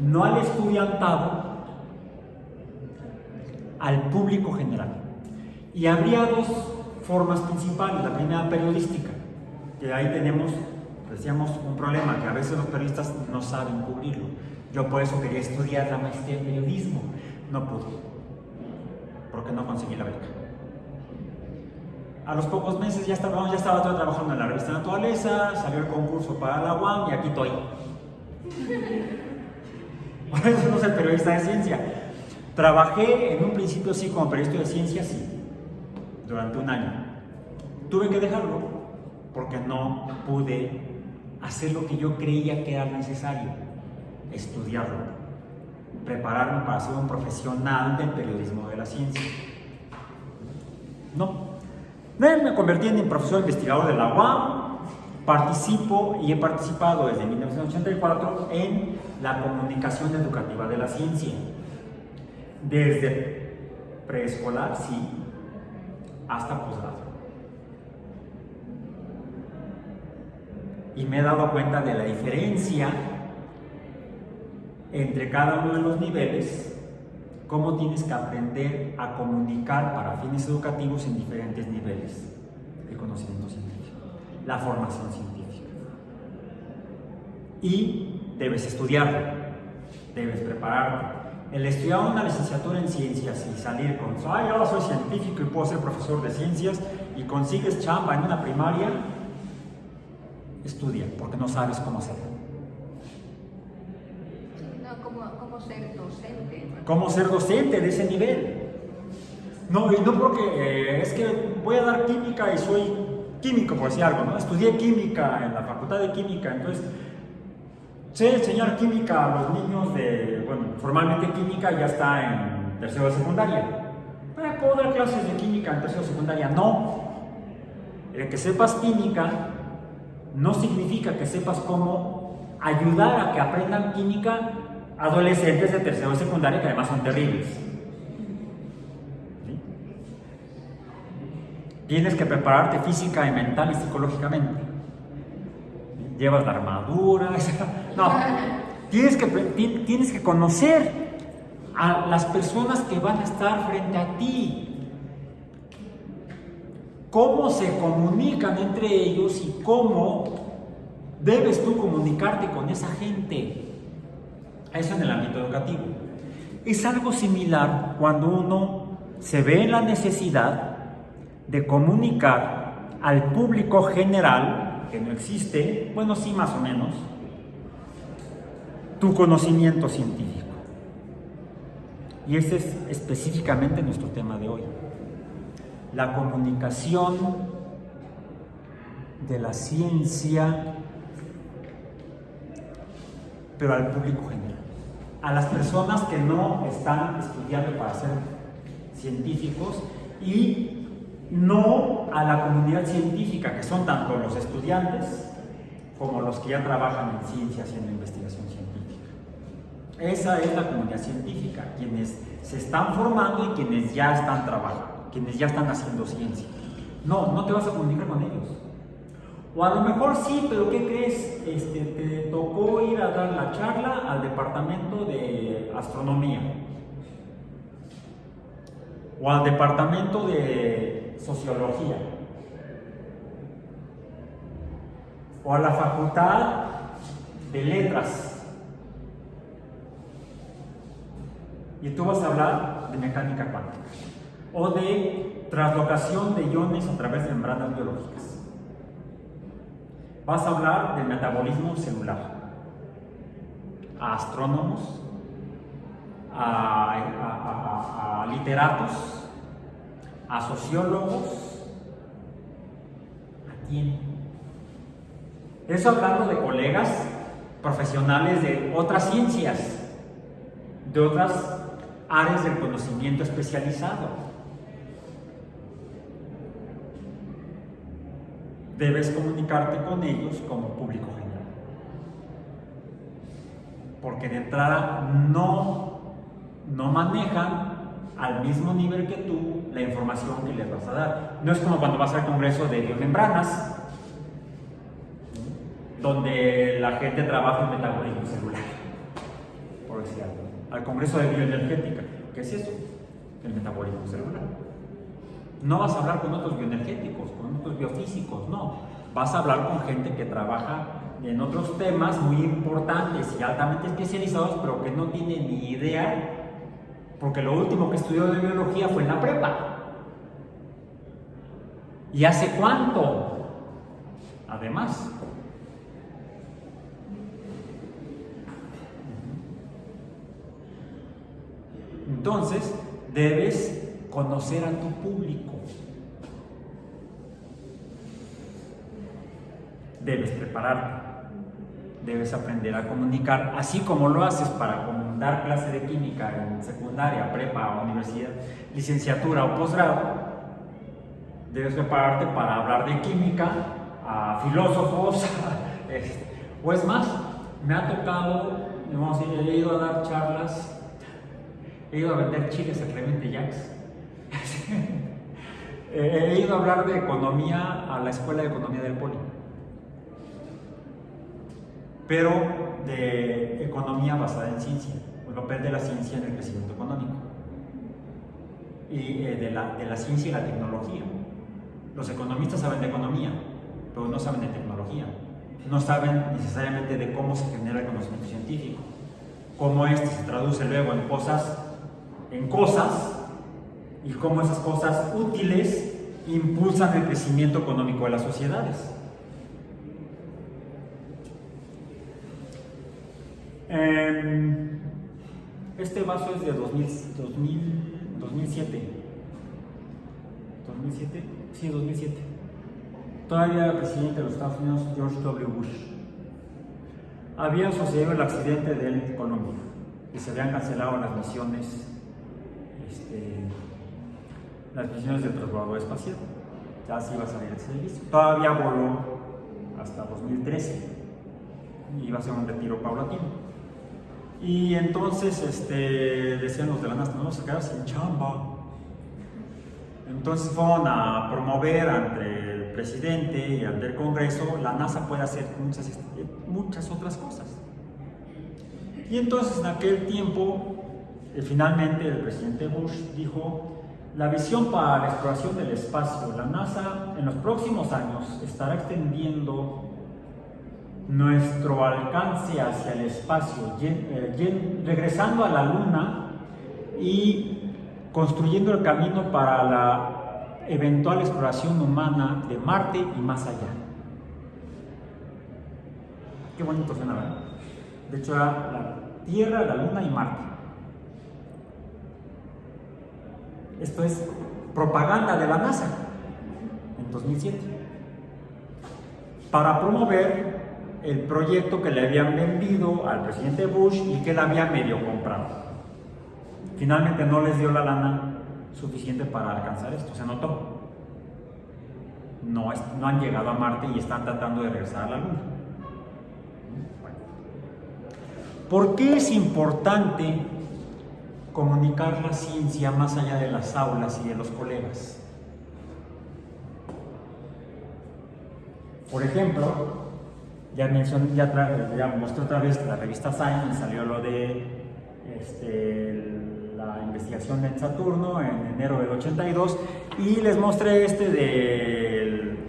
no al estudiantado, al público general. Y habría 2 formas principales. La primera, periodística, que ahí tenemos, decíamos, un problema, que a veces los periodistas no saben cubrirlo. Yo por eso quería estudiar la maestría en periodismo, no pude, porque no conseguí la beca. A los pocos meses ya estaba yo trabajando en la revista Naturaleza, salió el concurso para la UAM y aquí estoy. Por eso no soy periodista de ciencia. Trabajé en un principio sí como periodista de ciencia, sí, durante un año. Tuve que dejarlo porque no pude hacer lo que yo creía que era necesario: estudiarlo, prepararme para ser un profesional del periodismo de la ciencia. No. Me convertí en profesor investigador de la UAM, participo y he participado desde 1984 en la comunicación educativa de la ciencia, desde preescolar, sí, hasta posgrado. Y me he dado cuenta de la diferencia entre cada uno de los niveles cómo tienes que aprender a comunicar para fines educativos en diferentes niveles de conocimiento científico, la formación científica. Y debes estudiarlo, debes prepararte. El estudiar una licenciatura en ciencias y salir con, ay, ahora soy científico y puedo ser profesor de ciencias y consigues chamba en una primaria, estudia, porque no sabes cómo hacerlo. ¿Cómo ser docente? ¿Cómo ser docente de ese nivel? No, y no porque es que voy a dar química y soy químico, por decir algo, ¿no? Estudié química en la facultad de química, entonces sé enseñar química a los niños formalmente química ya está en tercero de secundaria. Pero puedo dar clases de química en tercero de secundaria, no. El que sepas química no significa que sepas cómo ayudar a que aprendan química adolescentes de tercero de secundaria que además son terribles. ¿Sí? Tienes que prepararte física y mental y psicológicamente. Llevas la armadura. No, tienes que conocer a las personas que van a estar frente a ti. Cómo se comunican entre ellos y cómo debes tú comunicarte con esa gente. Eso en el ámbito educativo. Es algo similar cuando uno se ve en la necesidad de comunicar al público general, que no existe, bueno, sí, más o menos, tu conocimiento científico. Y ese es específicamente nuestro tema de hoy. La comunicación de la ciencia, pero al público general. A las personas que no están estudiando para ser científicos y no a la comunidad científica, que son tanto los estudiantes como los que ya trabajan en ciencia haciendo investigación científica. Esa es la comunidad científica, quienes se están formando y quienes ya están trabajando, quienes ya están haciendo ciencia. No te vas a comunicar con ellos. O a lo mejor sí, pero ¿qué crees? Te tocó ir a dar la charla al departamento de astronomía o al departamento de sociología o a la facultad de letras, y tú vas a hablar de mecánica cuántica o de translocación de iones a través de membranas biológicas. Vas a hablar del metabolismo celular a astrónomos, a literatos, a sociólogos. ¿A quién? Eso hablando de colegas profesionales de otras ciencias, de otras áreas del conocimiento especializado. Debes comunicarte con ellos como público general, porque de entrada no manejan al mismo nivel que tú la información que les vas a dar. No es como cuando vas al congreso de biomembranas, donde la gente trabaja en metabolismo celular, por decir algo. Al congreso de bioenergética, ¿qué es eso? El metabolismo celular. No vas a hablar con otros bioenergéticos, con otros biofísicos, no. Vas a hablar con gente que trabaja en otros temas muy importantes y altamente especializados, pero que no tiene ni idea, porque lo último que estudió de biología fue en la prepa. ¿Y hace cuánto? Además. Entonces, debes conocer a tu público. Debes prepararte. Debes aprender a comunicar, así como lo haces para dar clase de química en secundaria, prepa, universidad, licenciatura o posgrado. Debes prepararte para hablar de química a filósofos. O es más, me ha tocado, he ido a dar charlas, he ido a vender chiles a Clemente Jacks. He ido a hablar de economía a la Escuela de Economía del Poli, pero de economía basada en ciencia, el papel de la ciencia en el crecimiento económico. y de la ciencia y la tecnología. Los economistas saben de economía, pero no saben de tecnología. No saben necesariamente de cómo se genera el conocimiento científico, cómo este se traduce luego en cosas, y cómo esas cosas útiles impulsan el crecimiento económico de las sociedades. Este vaso es de 2007. ¿2007? Sí, 2007. Todavía el presidente de los Estados Unidos, George W. Bush. Había sucedido el accidente del Columbia y se habían cancelado las misiones del transbordador espacial. Ya se iba a salir el servicio. Todavía voló hasta 2013 y iba a ser un retiro paulatino. Y entonces decían los de la NASA, no vamos a quedar sin chamba. Entonces fueron a promover ante el presidente y ante el Congreso, la NASA puede hacer muchas otras cosas. Y entonces en aquel tiempo, finalmente el presidente Bush dijo, la visión para la exploración del espacio, la NASA en los próximos años estará extendiendo nuestro alcance hacia el espacio, regresando a la Luna y construyendo el camino para la eventual exploración humana de Marte y más allá. Qué bonito suena, ¿verdad? De hecho, era la Tierra, la Luna y Marte. Esto es propaganda de la NASA en 2007 para promover el proyecto que le habían vendido al presidente Bush y que él había medio comprado. Finalmente no les dio la lana suficiente para alcanzar esto, se notó. No han llegado a Marte y están tratando de regresar a la Luna. ¿Por qué es importante comunicar la ciencia más allá de las aulas y de los colegas? Por ejemplo, ya mostré otra vez la revista Science, salió lo de la investigación de Saturno en enero del 82 y les mostré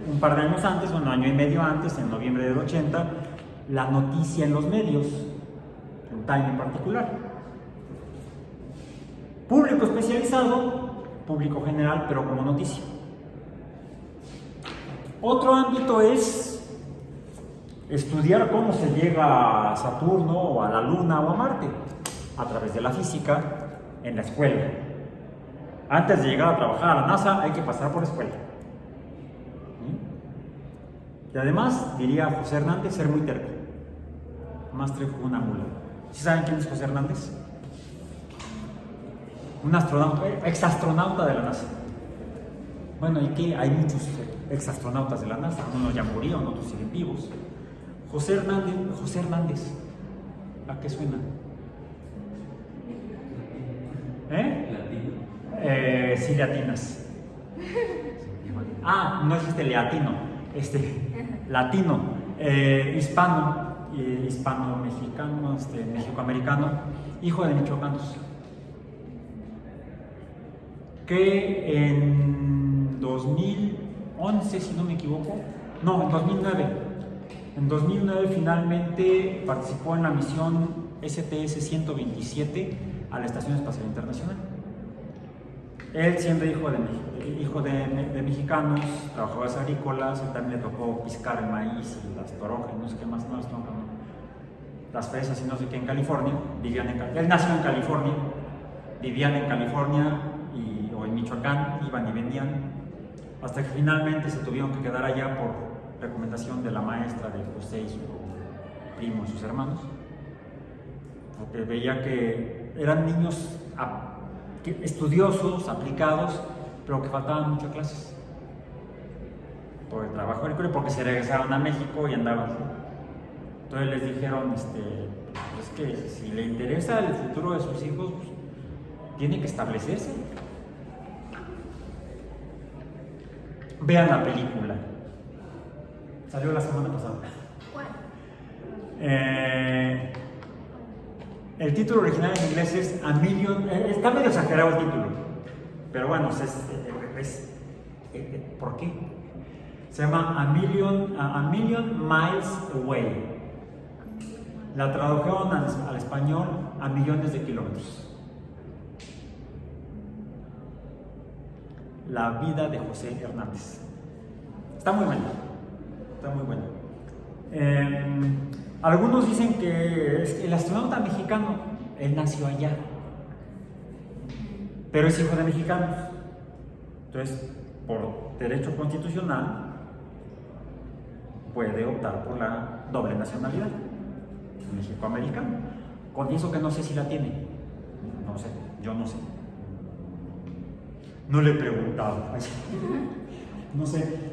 un par de años antes, un año y medio antes, en noviembre del 80, la noticia en los medios, en Time en particular. Público especializado, público general, pero como noticia. Otro ámbito es estudiar cómo se llega a Saturno o a la Luna o a Marte a través de la física en la escuela. Antes de llegar a trabajar a la NASA hay que pasar por escuela. Y además, diría José Hernández, ser muy terco. Más terco que una mula. ¿Sí saben quién es José Hernández? Un astronauta, exastronauta de la NASA. Bueno, ¿y qué? Hay muchos exastronautas de la NASA. Unos ya murieron, otros siguen vivos. José Hernández, ¿a qué suena? Sí, latinas. No existe leatino, latino, hispano-mexicano, mexicoamericano, hijo de michoacanos, que en 2011, si no me equivoco, en 2009. En 2009 finalmente participó en la misión STS-127 a la Estación Espacial Internacional. Él, siendo hijo de mexicanos, trabajadores agrícolas, él también le tocó piscar el maíz y las toronjas, no sé qué más, las fresas y no sé qué en California. Él nació en California, vivían en California o en Michoacán, iban y venían, hasta que finalmente se tuvieron que quedar allá por recomendación de la maestra de José y su primo y sus hermanos, porque veía que eran niños estudiosos, aplicados, pero que faltaban muchas clases por el trabajo agrícola y porque se regresaron a México y andaban. Entonces les dijeron, es que si le interesa el futuro de sus hijos, pues, tiene que establecerse. Vean la película. Salió la semana pasada. El título original en inglés es A Million. Está medio exagerado el título, pero bueno, ¿por qué? Se llama A Million Miles Away. La tradujeron al español a millones de kilómetros. La vida de José Hernández. Está muy buena. Está muy buena. Algunos dicen que es el astronauta mexicano, él nació allá, pero es hijo de mexicanos. Entonces, por derecho constitucional, puede optar por la doble nacionalidad, mexicoamericano. Confieso que no sé si la tiene. No sé, yo no sé. No le he preguntado. No sé,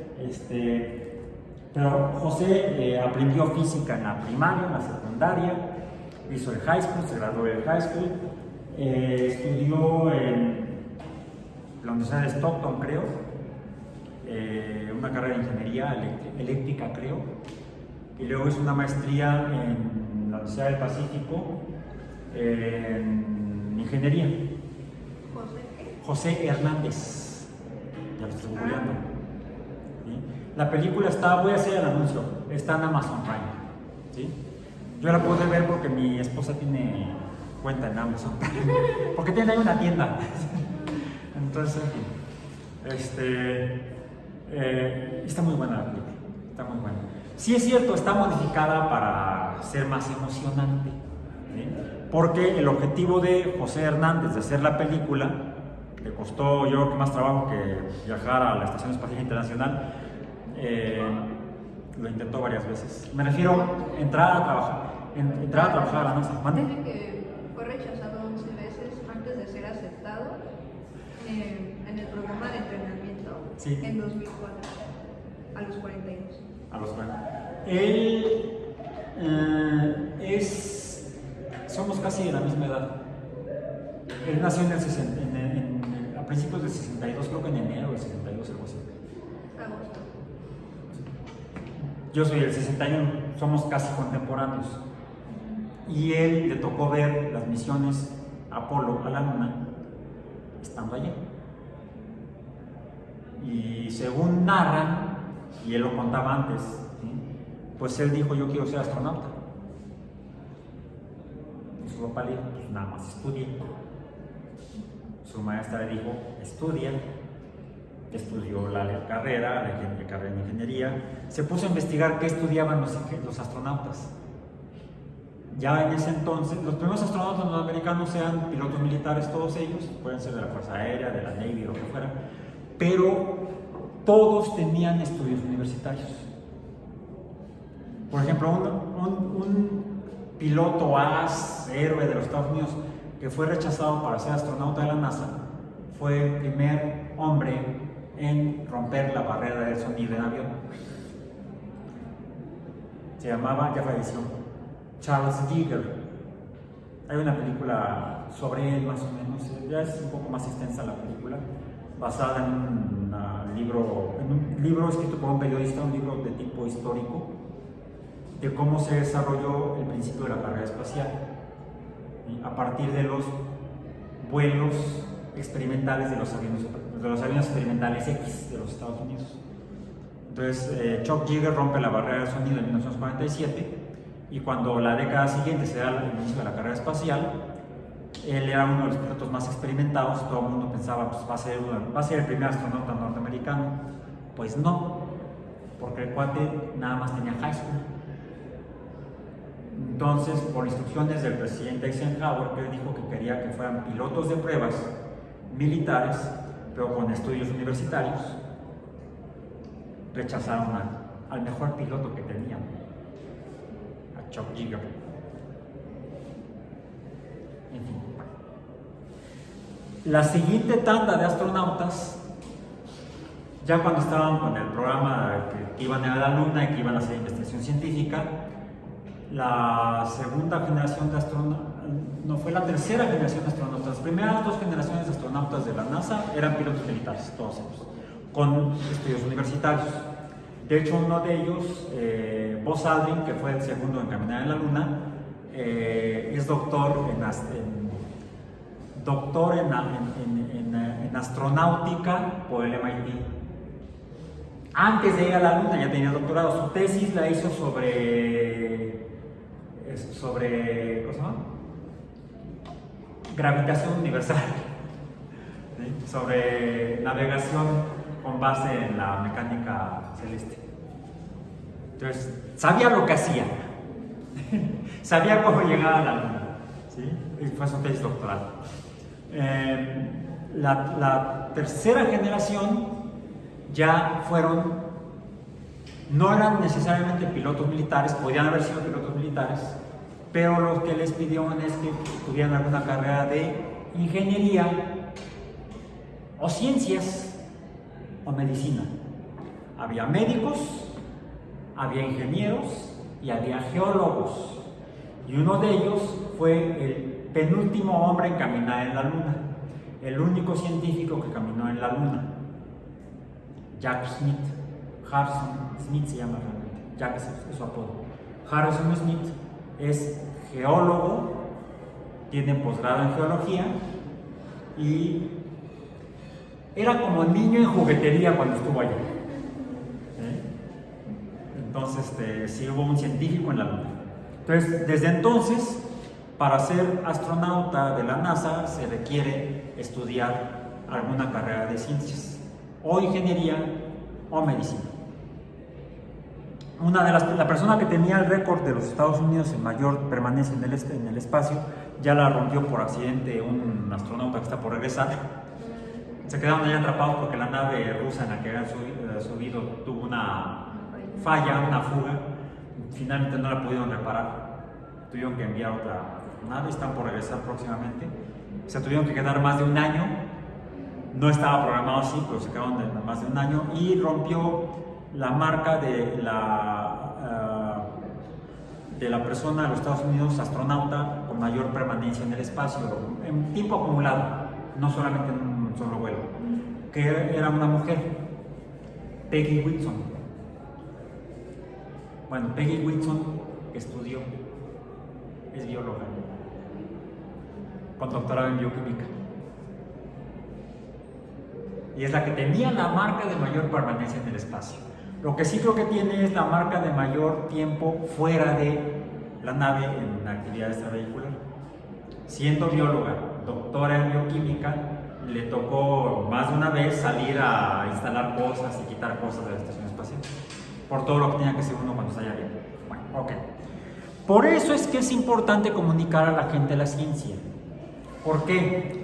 pero José aprendió física en la primaria, en la secundaria, hizo el high school, se graduó del high school, estudió en la Universidad de Stockton, creo, una carrera de ingeniería eléctrica, creo, y luego hizo una maestría en la Universidad del Pacífico en ingeniería. José Hernández, ya lo estoy googleando. ¿Sí? La película está, voy a hacer el anuncio, está en Amazon Prime. ¿Sí? Yo la pude ver porque mi esposa tiene cuenta en Amazon Prime, porque tiene ahí una tienda. Entonces, está muy buena la película, está muy buena. Sí es cierto, está modificada para ser más emocionante, ¿sí? Porque el objetivo de José Hernández de hacer la película le costó, yo creo que más trabajo que viajar a la Estación Espacial Internacional. Lo intentó varias veces. Me refiero a entrar a trabajar a la NASA. Dice que fue rechazado 11 veces antes de ser aceptado en el programa de entrenamiento, sí, en 2004, a los 42. A los 40. Él somos casi de la misma edad. Él nació a principios del 62, creo que en enero del 62, algo así. Agosto. Yo soy del 61, somos casi contemporáneos. Y él le tocó ver las misiones Apolo a la Luna estando allí. Y según narran, y él lo contaba antes, ¿sí? Pues él dijo: yo quiero ser astronauta. Y su papá le dijo: pues nada más estudia. Su maestra le dijo: estudia. Estudió la carrera en ingeniería. Se puso a investigar qué estudiaban los astronautas. Ya en ese entonces, los primeros astronautas norteamericanos eran pilotos militares, todos ellos, pueden ser de la Fuerza Aérea, de la Navy, lo que fuera, pero todos tenían estudios universitarios. Por ejemplo, un piloto héroe de los Estados Unidos que fue rechazado para ser astronauta de la NASA fue el primer hombre en romper la barrera del sonido en avión. Se llamaba, ya falleció, Charles Yeager. Hay una película sobre él, más o menos, ya es un poco más extensa la película, basada en un libro escrito por un periodista, un libro de tipo histórico, de cómo se desarrolló el principio de la carrera espacial, ¿sí? A partir de los vuelos experimentales de los aviones experimentales X de los Estados Unidos. Entonces, Chuck Yeager rompe la barrera del sonido en 1947, y cuando la década siguiente se da el inicio de la carrera espacial, él era uno de los pilotos más experimentados. Todo el mundo pensaba: pues va a ser el primer astronauta norteamericano. Pues no, porque el cuate nada más tenía high school. Entonces, por instrucciones del presidente Eisenhower, que él dijo que quería que fueran pilotos de pruebas militares, pero con estudios universitarios, rechazaron al mejor piloto que tenían, a Chuck Yeager. En fin. La siguiente tanda de astronautas, ya cuando estaban con el programa que iban a la Luna y que iban a hacer investigación científica, la segunda generación de astronautas, no, fue la tercera generación de astronautas. Las primeras dos generaciones de astronautas de la NASA eran pilotos militares, todos ellos, con estudios universitarios. De hecho, uno de ellos, Buzz Aldrin, que fue el segundo en caminar en la Luna, es doctor en doctor en astronáutica por el MIT. Antes de ir a la Luna ya tenía doctorado. Su tesis la hizo sobre ¿cómo se llama? Gravitación universal, ¿sí? Sobre navegación con base en la mecánica celeste. Entonces, sabía lo que hacía, sabía cómo llegar a la Luna, ¿sí? Y fue su tesis doctoral. La tercera generación ya no eran necesariamente pilotos militares, podían haber sido pilotos militares, pero lo que les pidieron es que tuvieran alguna carrera de ingeniería o ciencias o medicina. Había médicos, había ingenieros y había geólogos, y uno de ellos fue el penúltimo hombre en caminar en la Luna, el único científico que caminó en la Luna, Jack Smith. Harrison Smith se llama realmente, Jack es su apodo. Harrison Smith es geólogo, tiene posgrado en geología y era como niño en juguetería cuando estuvo allá. Entonces, sí hubo un científico en la Luna. Entonces, desde entonces, para ser astronauta de la NASA se requiere estudiar alguna carrera de ciencias, o ingeniería, o medicina. La persona que tenía el récord de los Estados Unidos en mayor permanencia en el espacio, ya la rompió por accidente un astronauta que está por regresar. Se quedaron ahí atrapados porque la nave rusa en la que habían subido tuvo una falla, una fuga. Finalmente no la pudieron reparar. Tuvieron que enviar otra nave, están por regresar próximamente. Se tuvieron que quedar más de un año. No estaba programado así, pero se quedaron más de un año y rompió la marca de la persona de los Estados Unidos, astronauta con mayor permanencia en el espacio, en tiempo acumulado, no solamente en un solo vuelo, que era una mujer, Peggy Whitson. Bueno, Peggy Whitson estudió, es bióloga, con doctorado en bioquímica. Y es la que tenía la marca de mayor permanencia en el espacio. Lo que sí creo que tiene es la marca de mayor tiempo fuera de la nave en actividad extravehicular. Siendo bióloga, doctora en bioquímica, le tocó más de una vez salir a instalar cosas y quitar cosas de la estación espacial, por todo lo que tenía que hacer uno cuando está allá arriba. Bueno, ok. Por eso es que es importante comunicar a la gente la ciencia. ¿Por qué?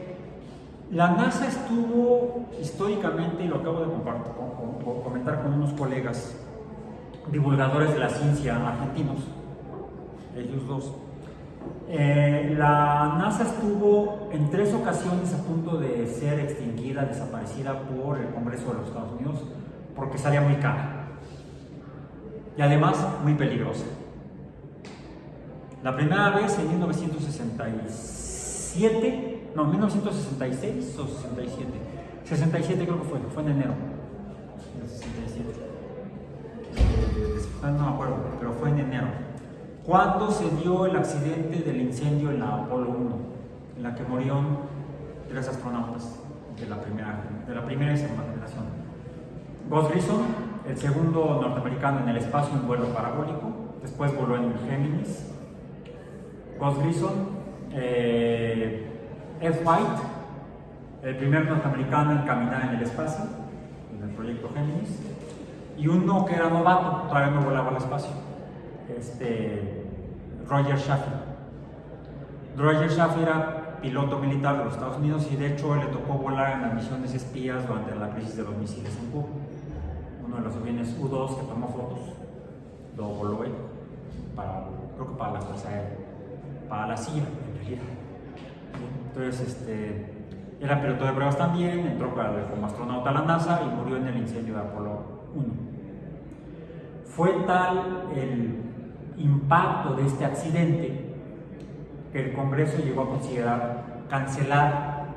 La NASA estuvo históricamente, y lo acabo de comentar con unos colegas divulgadores de la ciencia argentinos, ellos dos. La NASA estuvo en 3 ocasiones a punto de ser extinguida, desaparecida por el Congreso de los Estados Unidos, porque salía muy cara y además muy peligrosa. La primera vez en 1966 o 67. 67 creo que fue en enero del 67. No me acuerdo, pero fue en enero. Cuando se dio el accidente del incendio en la Apolo 1, en la que murieron 3 astronautas de la primera y segunda generación. Buzz Grissom, el segundo norteamericano en el espacio en vuelo parabólico, después voló en Géminis. Buzz Grissom, Ed White, el primer norteamericano en caminar en el espacio, en el proyecto Géminis, y uno que era novato, todavía no volaba al espacio, Roger Chaffee. Roger Chaffee era piloto militar de los Estados Unidos y de hecho le tocó volar en las misiones espías durante la crisis de los misiles en Cuba. Uno de los aviones U-2 que tomó fotos, lo voló él, creo que para la Fuerza Aérea, para la CIA en realidad. Entonces, era piloto de pruebas también, entró como astronauta a la NASA y murió en el incendio de Apolo 1. Fue tal el impacto de este accidente que el Congreso llegó a considerar cancelar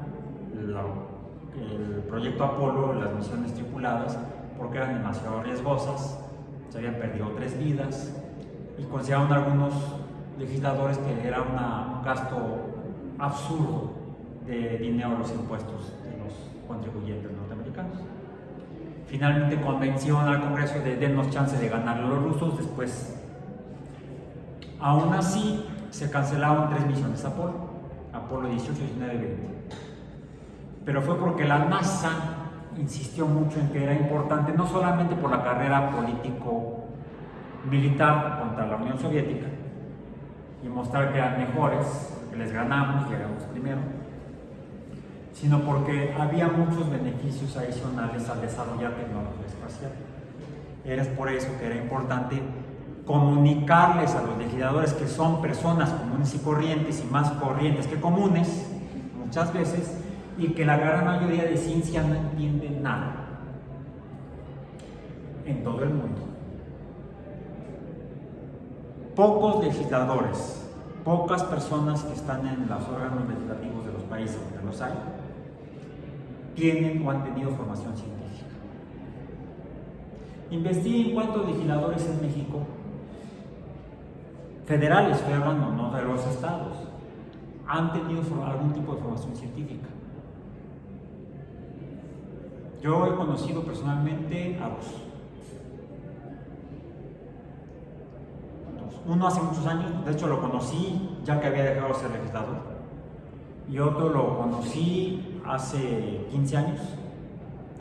el proyecto Apolo, las misiones tripuladas, porque eran demasiado riesgosas, se habían perdido 3 vidas y consideraron algunos legisladores que era un gasto absurdo de dinero a los impuestos de los contribuyentes norteamericanos. Finalmente convenció al Congreso de dennos chance de ganar a los rusos. Después, aún así, se cancelaron 3 misiones Apolo 18, 19 y 20. Pero fue porque la NASA insistió mucho en que era importante, no solamente por la carrera político-militar contra la Unión Soviética y mostrar que eran mejores, que les ganamos, llegamos primero, sino porque había muchos beneficios adicionales al desarrollar tecnología espacial. Era por eso que era importante comunicarles a los legisladores, que son personas comunes y corrientes, y más corrientes que comunes, muchas veces, y que la gran mayoría de ciencia no entiende nada en todo el mundo. Pocos legisladores, pocas personas que están en los órganos legislativos de los países donde los hay, tienen o han tenido formación científica. Investiguen cuántos legisladores en México, federales, estoy hablando, no de los estados, han tenido algún tipo de formación científica. Yo he conocido personalmente a 2. Uno hace muchos años, de hecho lo conocí ya que había dejado de ser legislador, y otro lo conocí hace 15 años,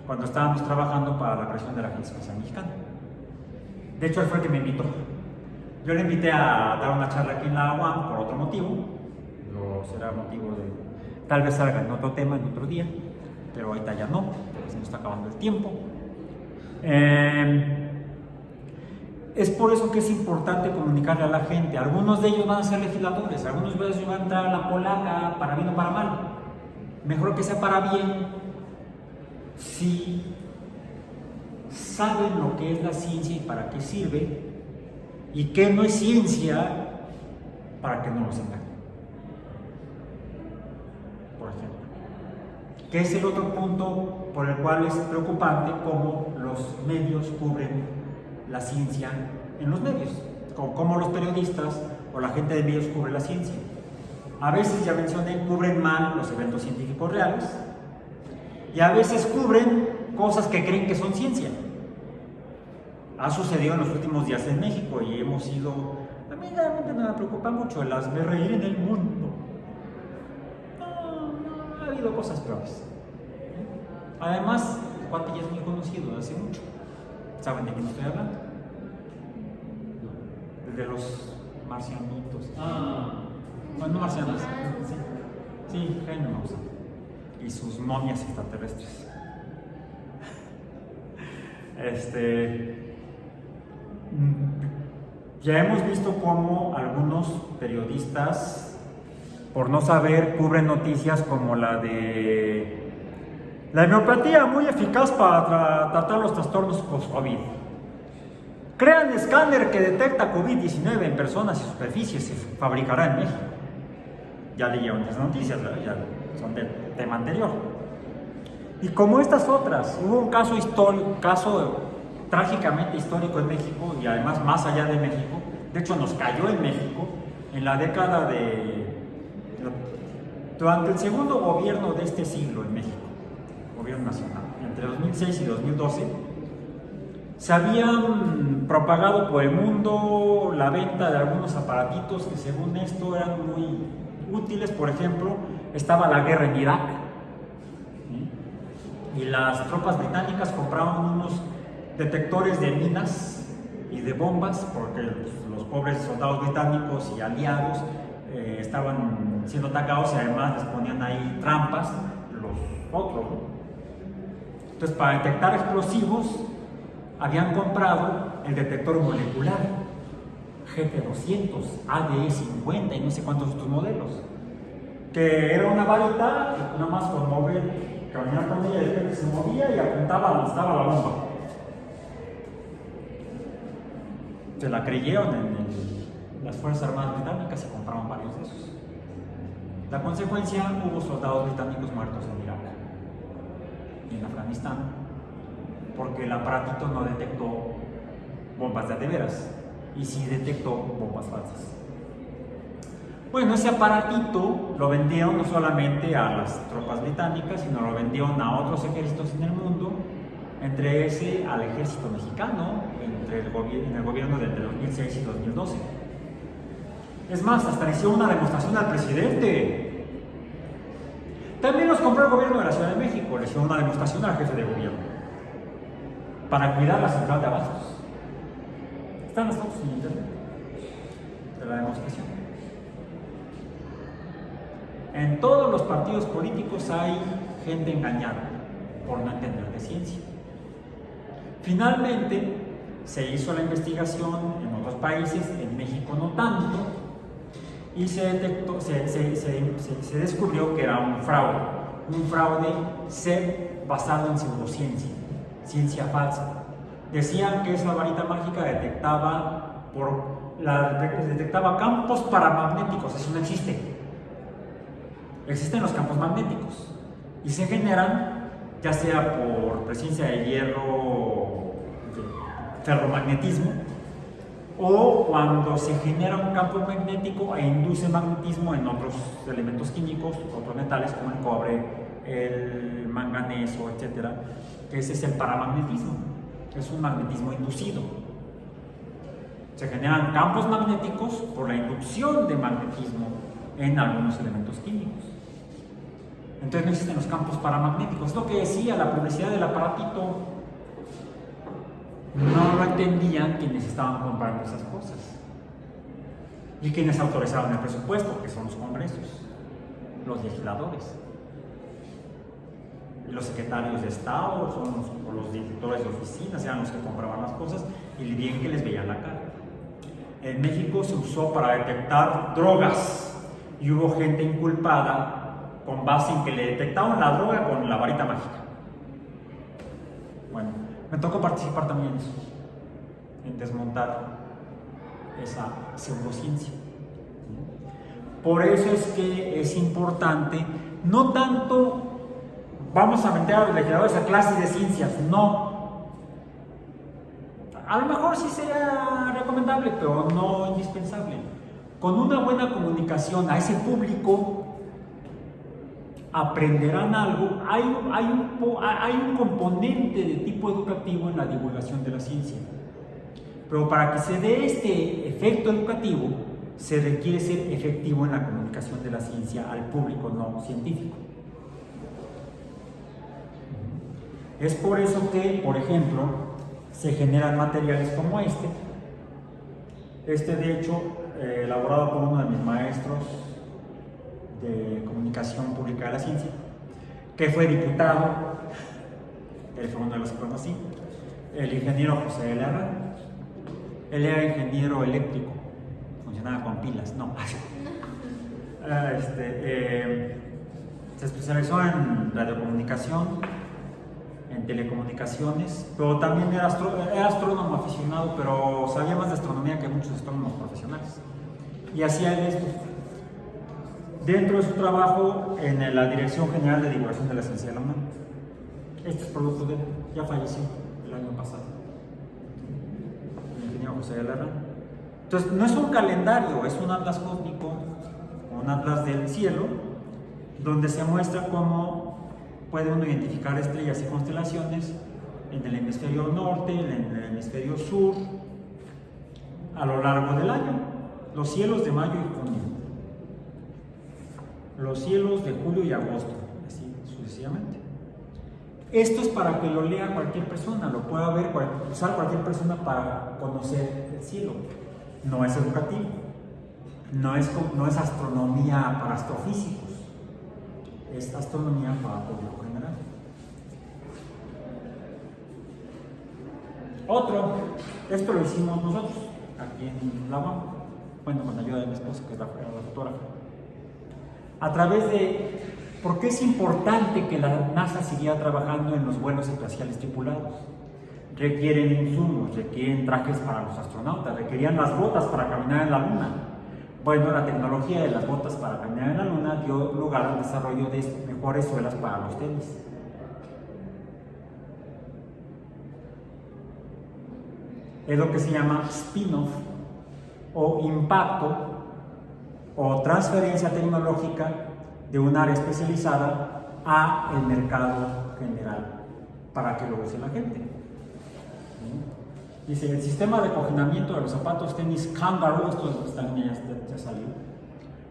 cuando estábamos trabajando para la creación de la Agencia Espacial Mexicana. De hecho, él fue el que me invitó. Yo le invité a dar una charla aquí en la UAM por otro motivo, será motivo de tal vez salga en otro tema en otro día, pero ahorita ya no, porque se nos está acabando el tiempo. Es por eso que es importante comunicarle a la gente. Algunos de ellos van a ser legisladores, algunos de ellos van a entrar a la polaca para bien o para mal. Mejor que sea para bien si saben lo que es la ciencia y para qué sirve, y qué no es ciencia, para que no los engañen. Por ejemplo, que es el otro punto por el cual es preocupante cómo los medios cubren la ciencia en los medios, cómo los periodistas o la gente de medios cubre la ciencia. A veces, ya mencioné, cubren mal los eventos científicos reales, y a veces cubren cosas que creen que son ciencia. Ha sucedido en los últimos días en México y hemos sido, a mí realmente no me preocupa mucho el hazme reír en el mundo. No, ha habido cosas peores. Además, el cuate ya es muy conocido desde hace mucho. ¿Saben de quién estoy hablando? De los marcianitos. Bueno, no marcianos. Sí, Jaime Maussan. Y sus momias extraterrestres. Ya hemos visto cómo algunos periodistas, por no saber, cubren noticias como la de la homeopatía muy eficaz para tratar los trastornos post-COVID. Crean escáner que detecta COVID-19 en personas y superficies, se fabricará en México. Ya leyeron esas noticias, ¿verdad? Ya son del tema anterior. Y como estas otras, hubo un caso trágicamente histórico en México, y además más allá de México, de hecho nos cayó en México, en la década durante el segundo gobierno de este siglo en México, gobierno nacional, entre 2006 y 2012, se habían propagado por el mundo la venta de algunos aparatitos que según esto eran muy útiles. Por ejemplo, estaba la guerra en Irak, y las tropas británicas compraban unos detectores de minas y de bombas, porque los pobres soldados británicos y aliados estaban siendo atacados, y además les ponían ahí trampas los otros, ¿no? Entonces, para detectar explosivos habían comprado el detector molecular GT200, ADE50 y no sé cuántos otros modelos, que era una varita que nada más con caminar con ella, de repente se movía y apuntaba donde estaba la bomba. Se la creyeron en las Fuerzas Armadas Británicas y compraron varios de esos. La consecuencia, hubo soldados británicos muertos en Irak y en Afganistán, porque el aparatito no detectó bombas de veras, y sí detectó bombas falsas. Bueno, ese aparatito lo vendieron no solamente a las tropas británicas, sino lo vendieron a otros ejércitos en el mundo, entre ese al ejército mexicano, en el gobierno de entre 2006 y 2012. Es más, hasta le hicieron una demostración al presidente. También los compró el gobierno de la Ciudad de México, le hicieron una demostración al jefe de gobierno para cuidar la central de abastos. Están las fotos en internet de la demostración. En todos los partidos políticos hay gente engañada por no entender de ciencia. Finalmente se hizo la investigación en otros países, en México no tanto, y se descubrió que era un fraude basado en pseudociencia, ciencia falsa. Decían que esa varita mágica detectaba campos paramagnéticos. Eso no existe. Existen los campos magnéticos y se generan ya sea por presencia de hierro, ferromagnetismo, o cuando se genera un campo magnético e induce magnetismo en otros elementos químicos, otros metales como el cobre, el manganeso, etc. Ese es el paramagnetismo, es un magnetismo inducido. Se generan campos magnéticos por la inducción de magnetismo en algunos elementos químicos. Entonces no existen los campos paramagnéticos. Es lo que decía la publicidad del aparatito. No lo entendían quienes estaban comprando esas cosas. Y quienes autorizaban el presupuesto, que son los congresos, los legisladores. Y los secretarios de Estado, o los directores de oficinas, eran los que compraban las cosas y bien que les veían la cara. En México se usó para detectar drogas y hubo gente inculpada con base en que le detectaban la droga con la varita mágica. Bueno, me tocó participar también en eso, en desmontar esa pseudociencia. Por eso es que es importante, no tanto vamos a meter a los legisladores a clases de ciencias, no. A lo mejor sí sería recomendable, pero no indispensable. Con una buena comunicación a ese público, aprenderán algo. Hay un componente de tipo educativo en la divulgación de la ciencia. Pero para que se dé este efecto educativo, se requiere ser efectivo en la comunicación de la ciencia al público no científico. Es por eso que, por ejemplo, se generan materiales como este. De hecho, elaborado por uno de mis maestros de comunicación pública de la ciencia, que fue diputado, él fue uno de los que conocí, el ingeniero José Lerra. Él era ingeniero eléctrico, funcionaba con pilas, no. Se especializó en radiocomunicación, en telecomunicaciones, pero también era astrónomo aficionado, pero sabía más de astronomía que muchos astrónomos profesionales. Y hacía esto. Dentro de su trabajo en la Dirección General de Divulgación de la Ciencia de la UNAM. Este es producto de él, ya falleció el año pasado. El ingeniero José Lerra. Entonces, no es un calendario, es un atlas cósmico, un atlas del cielo, donde se muestra cómo puede uno identificar estrellas y constelaciones en el hemisferio norte, en el hemisferio sur, a lo largo del año. Los cielos de mayo y junio. Los cielos de julio y agosto, así sucesivamente. Esto es para que lo lea cualquier persona, lo pueda usar cualquier persona para conocer el cielo. No es educativo, no es astronomía para astrofísicos, es astronomía para público general. Esto lo hicimos nosotros, aquí en la UAM, con la ayuda de mi esposa, que es la fotógrafa. A través de por qué es importante que la NASA siguiera trabajando en los vuelos espaciales tripulados. Requieren insumos, requieren trajes para los astronautas, requerían las botas para caminar en la Luna. Bueno, la tecnología de las botas para caminar en la Luna dio lugar al desarrollo de mejores suelas para los tenis. Es lo que se llama spin-off o impacto o transferencia tecnológica de un área especializada a el mercado general para que lo use la gente. Dice, el sistema de coginamiento de los zapatos tenis Kangaroo, esto ya salió,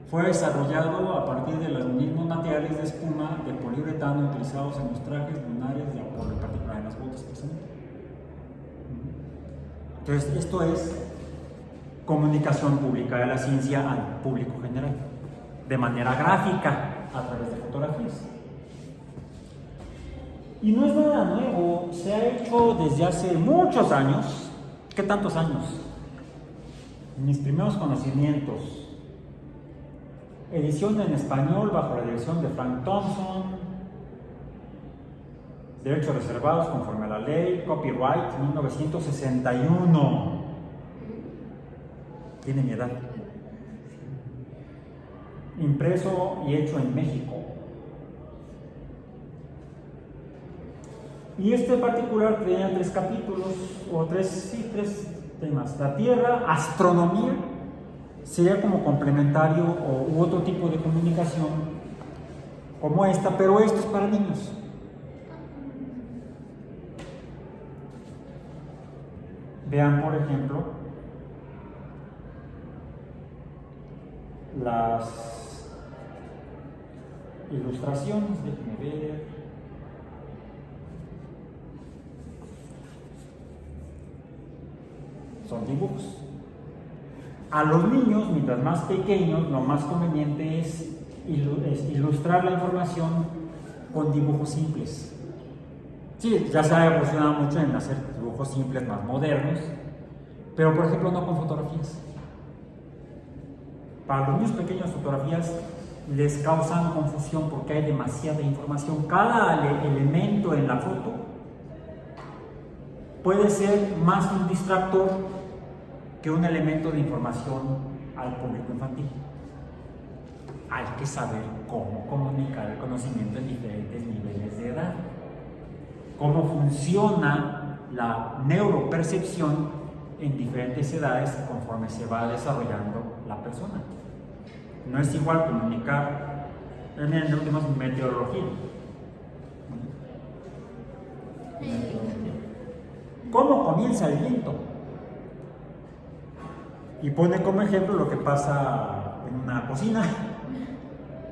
fue desarrollado a partir de los mismos materiales de espuma de poliuretano utilizados en los trajes lunares de Apolo, en particular en las botas. Entonces, esto es comunicación pública de la ciencia al público general, de manera gráfica, a través de fotografías. Y no es nada nuevo, se ha hecho desde hace muchos años. ¿Qué tantos años? Mis primeros conocimientos. Edición en español bajo la dirección de Frank Thompson. Derechos reservados conforme a la ley. Copyright 1961. Tiene mi edad. Impreso y hecho en México. Y este en particular tenía 3 capítulos, o 3 temas. La Tierra, astronomía, sería como complementario u otro tipo de comunicación como esta, pero esto es para niños. Vean, por ejemplo, las ilustraciones, déjenme ver. Son dibujos. A los niños, mientras más pequeños, lo más conveniente es ilustrar la información con dibujos simples. Sí, ya se ha evolucionado mucho en hacer dibujos simples más modernos, pero por ejemplo no con fotografías. Para los niños pequeños, fotografías les causan confusión porque hay demasiada información. Cada elemento en la foto puede ser más un distractor que un elemento de información al público infantil. Hay que saber cómo comunicar el conocimiento en diferentes niveles de edad, cómo funciona la neuropercepción en diferentes edades conforme se va desarrollando la persona. No es igual comunicar en el último meteorología. ¿Cómo comienza el viento? Y pone como ejemplo lo que pasa en una cocina,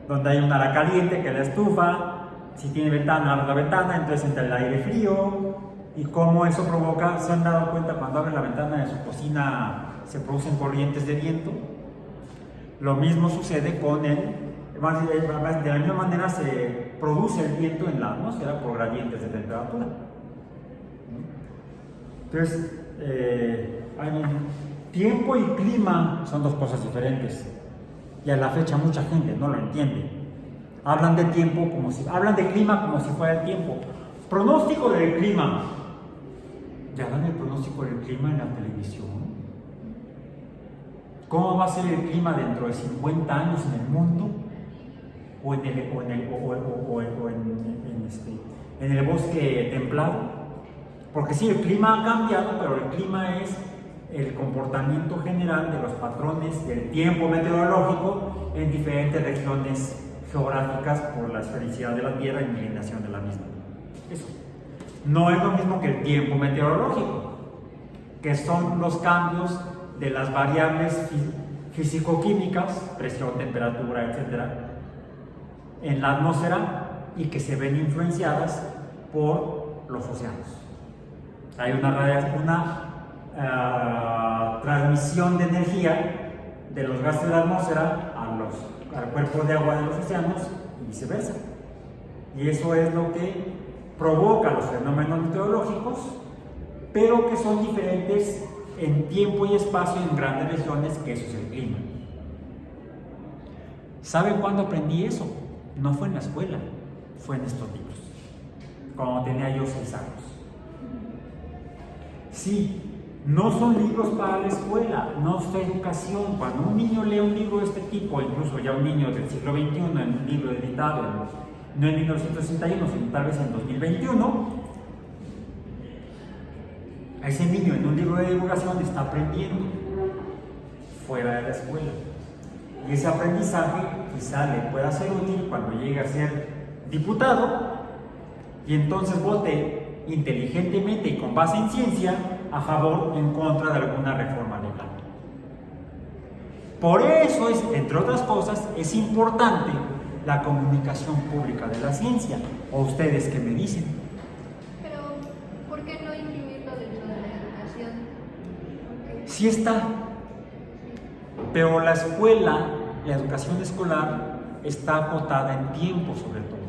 donde hay un área caliente que la estufa, si tiene ventana, abre la ventana, entonces entra el aire frío, y cómo eso provoca, ¿se han dado cuenta cuando abren la ventana de su cocina se producen corrientes de viento? Lo mismo sucede con de la misma manera se produce el viento en la atmósfera por gradientes de temperatura. Entonces, tiempo y clima son 2 cosas diferentes y a la fecha mucha gente no lo entiende. Hablan de tiempo hablan de clima como si fuera el tiempo. Pronóstico del clima. ¿Ya dan el pronóstico del clima en la televisión? ¿Cómo va a ser el clima dentro de 50 años en el mundo? ¿O en el bosque templado? Porque sí, el clima ha cambiado, pero el clima es el comportamiento general de los patrones del tiempo meteorológico en diferentes regiones geográficas por la esfericidad de la Tierra y la inclinación de la misma. Eso. No es lo mismo que el tiempo meteorológico, que son los cambios de las variables físico-químicas, presión, temperatura, etc., en la atmósfera y que se ven influenciadas por los océanos. Hay una transmisión de energía de los gases de la atmósfera al cuerpo de agua de los océanos y viceversa. Y eso es lo que provoca los fenómenos meteorológicos, pero que son diferentes en tiempo y espacio en grandes regiones, que eso es el clima. ¿Saben cuándo aprendí eso? No fue en la escuela, fue en estos libros, cuando tenía yo 6 años. Sí, no son libros para la escuela, no es educación. Cuando un niño lee un libro de este tipo, incluso ya un niño del siglo XXI, en un libro editado no en 1961, sino tal vez en 2021, a ese niño en un libro de divulgación está aprendiendo fuera de la escuela. Y ese aprendizaje quizá le pueda ser útil cuando llegue a ser diputado y entonces vote inteligentemente y con base en ciencia a favor o en contra de alguna reforma legal. Por eso es, entre otras cosas, es importante la comunicación pública de la ciencia. ¿O ustedes qué me dicen? Pero, ¿por qué no incluirlo dentro de la educación? Sí está, pero la escuela, la educación escolar está acotada en tiempo sobre todo.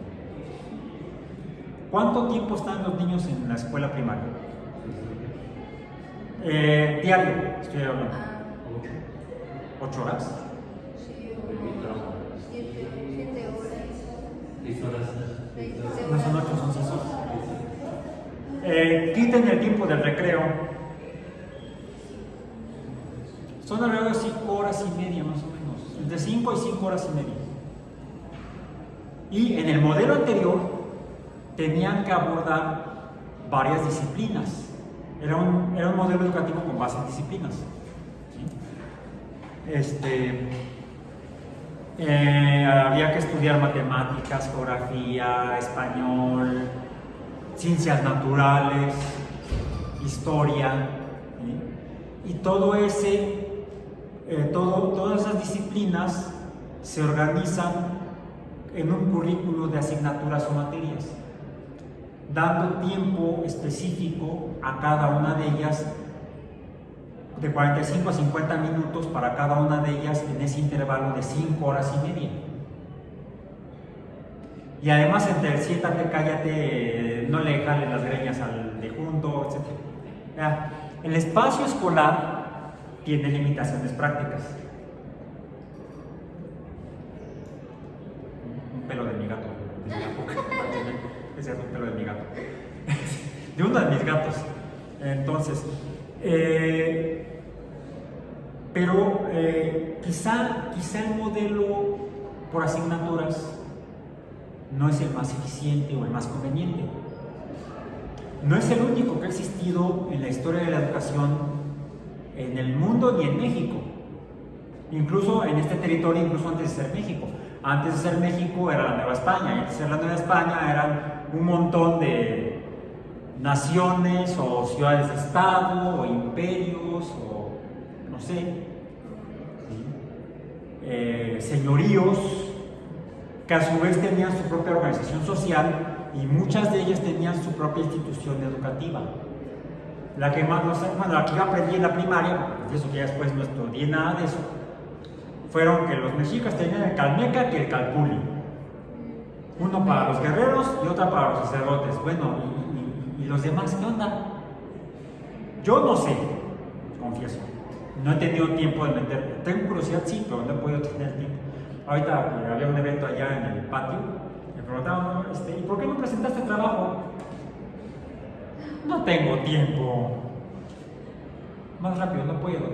¿Cuánto tiempo están los niños en la escuela primaria? Diario, estoy hablando. 8 horas. Sí, o 7 horas. 6 horas. No son 8, son 6 horas. Quiten el tiempo del recreo. Son alrededor de 5 horas y media más o menos. Entre 5 y 5 horas y media. Y en el modelo anterior tenían que abordar varias disciplinas. Era un modelo educativo con base en disciplinas. Había que estudiar matemáticas, geografía, español, ciencias naturales, historia, ¿sí? Y todas esas disciplinas se organizan en un currículo de asignaturas o materias, dando tiempo específico a cada una de ellas, de 45 a 50 minutos para cada una de ellas en ese intervalo de 5 horas y media. Y además entre el siéntate, cállate, no le jales las greñas al de junto, etc. El espacio escolar tiene limitaciones prácticas. Un pelo de mi gato, de mi época. Ese es un pelo de mi gato. De uno de mis gatos. Entonces, pero quizá el modelo por asignaturas no es el más eficiente o el más conveniente. No es el único que ha existido en la historia de la educación en el mundo ni en México. Incluso en este territorio, incluso antes de ser México. Antes de ser México era la Nueva España, y antes de ser la Nueva España eran un montón de naciones o ciudades de estado o imperios o no sé, señoríos que a su vez tenían su propia organización social y muchas de ellas tenían su propia institución educativa. La que más, la que yo aprendí en la primaria, porque eso que ya después no estudié nada de eso, fueron que los mexicas tenían el calmeca y el calpuli. Uno para los guerreros y otra para los sacerdotes. Bueno, ¿y los demás qué onda? Yo no sé, confieso. No he tenido tiempo de meter. Tengo curiosidad, sí, pero no he podido tener tiempo. Ahorita había un evento allá en el patio. Me preguntaban, ¿y por qué no presentaste trabajo? No tengo tiempo. Más rápido, no puedo.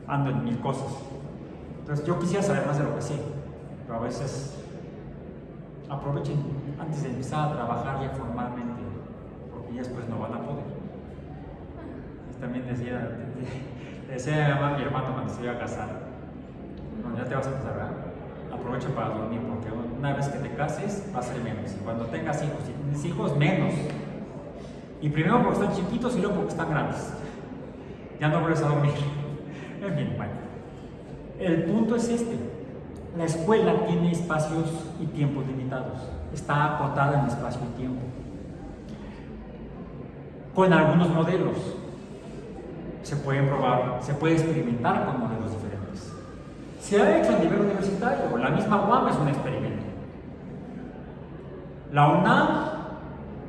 Ando en 1000 cosas. Entonces yo quisiera saber más de lo que sé, pero a veces aprovechen antes de empezar a trabajar ya formalmente, porque ya después no van a poder. También decía a mi hermano cuando se iba a casar, bueno, ya te vas a casar, ¿verdad? Aprovecha para dormir, porque una vez que te cases va a ser menos, y cuando tengas hijos, si tienes hijos, menos. Y primero porque están chiquitos y luego porque están grandes. Ya no vuelves a dormir. En fin, bueno. El punto es este. La escuela tiene espacios y tiempos limitados. Está acotada en espacio y tiempo. Con algunos modelos. Se pueden probar, se puede experimentar con modelos diferentes. Se ha hecho a nivel universitario. La misma UAM es un experimento. La UNAM,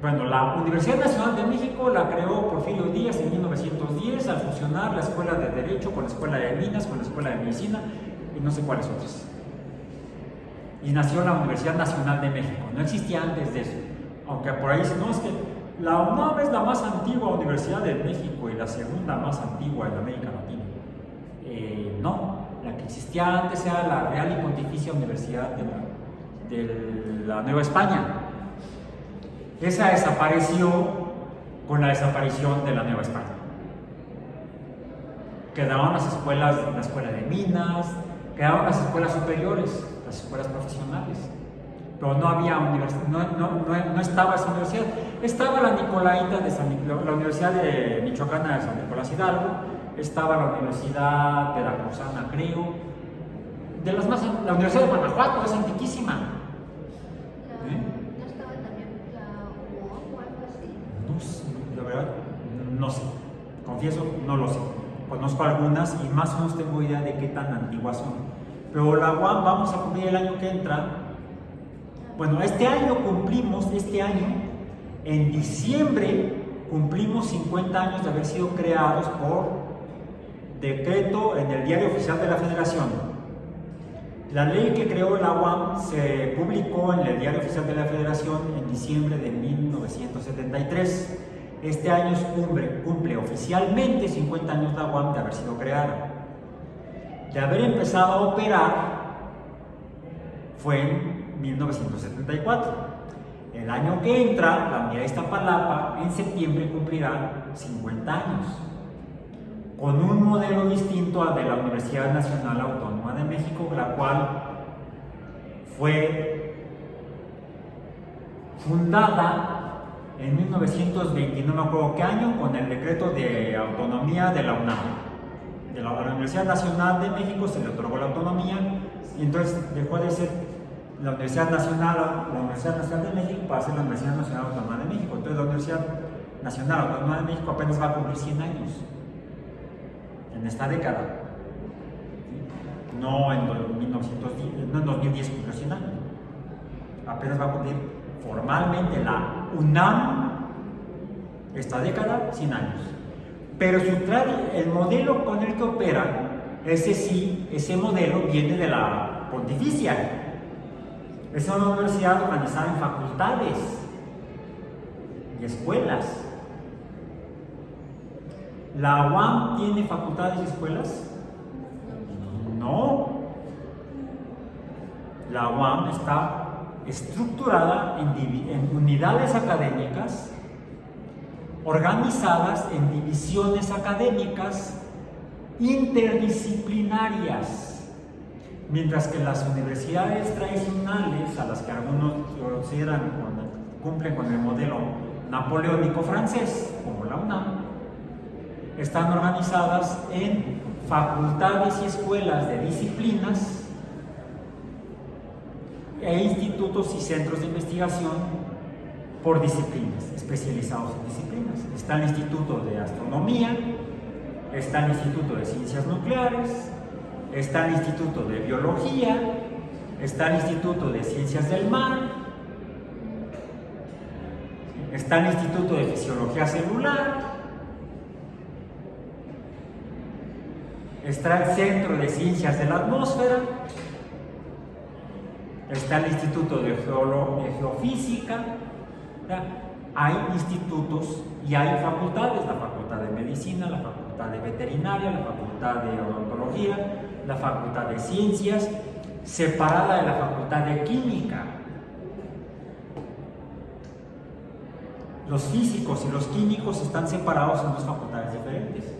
bueno, la Universidad Nacional de México la creó Porfirio Díaz en 1910 al fusionar la Escuela de Derecho con la Escuela de Minas, con la Escuela de Medicina y no sé cuáles otras. Y nació la Universidad Nacional de México. No existía antes de eso. Aunque por ahí dicen, no, es que la UNAM es la más antigua universidad de México y la segunda más antigua en América Latina. No, la que existía antes era la Real y Pontificia Universidad de la Nueva España. Esa desapareció con la desaparición de la Nueva España. Quedaron las escuelas, la Escuela de Minas, quedaron las escuelas superiores, las escuelas profesionales, pero no había universidad, no estaba esa universidad. Estaba la Nicolaita de la Universidad de Michoacana de San Nicolás Hidalgo, estaba la Universidad Veracruzana, creo, de las más, la Universidad de Guanajuato es antiquísima. ¿No estaba también la UOM o algo así? No sé, la verdad, no sé, confieso, no lo sé. Conozco algunas y más o menos tengo idea de qué tan antiguas son. Pero la UAM vamos a cumplir el año que entra. Bueno, este año, en diciembre, cumplimos 50 años de haber sido creados por decreto en el Diario Oficial de la Federación. La ley que creó la UAM se publicó en el Diario Oficial de la Federación en diciembre de 1973. Este año cumple oficialmente 50 años la UAM de haber sido creada. De haber empezado a operar fue en 1974. El año que entra, la unidad de Iztapalapa en septiembre cumplirá 50 años, con un modelo distinto al de la Universidad Nacional Autónoma de México, la cual fue fundada en 1920, no me acuerdo qué año, con el decreto de autonomía de la UNAM. De la Universidad Nacional de México se le otorgó la autonomía y entonces dejó de ser la Universidad Nacional de México para ser la Universidad Nacional Autónoma de México. Entonces la Universidad Nacional Autónoma de México apenas va a cumplir 100 años en esta década. No en 2010 cumplió 100 años. Apenas va a cumplir formalmente la UNAM esta década 100 años. Pero el modelo con el que opera, ese modelo viene de la Pontificia. Es una universidad organizada en facultades y escuelas. ¿La UAM tiene facultades y escuelas? No. La UAM está estructurada en unidades académicas organizadas en divisiones académicas interdisciplinarias, mientras que las universidades tradicionales, a las que algunos consideran cumplen con el modelo napoleónico francés, como la UNAM, están organizadas en facultades y escuelas de disciplinas e institutos y centros de investigación por disciplinas, especializados en disciplinas. Está el Instituto de Astronomía, está el Instituto de Ciencias Nucleares, está el Instituto de Biología, está el Instituto de Ciencias del Mar, está el Instituto de Fisiología Celular, está el Centro de Ciencias de la Atmósfera, está el Instituto de Geofísica. Hay institutos y hay facultades, la Facultad de Medicina, la Facultad de Veterinaria, la Facultad de Odontología, la Facultad de Ciencias, separada de la Facultad de Química. Los físicos y los químicos están separados en dos facultades diferentes.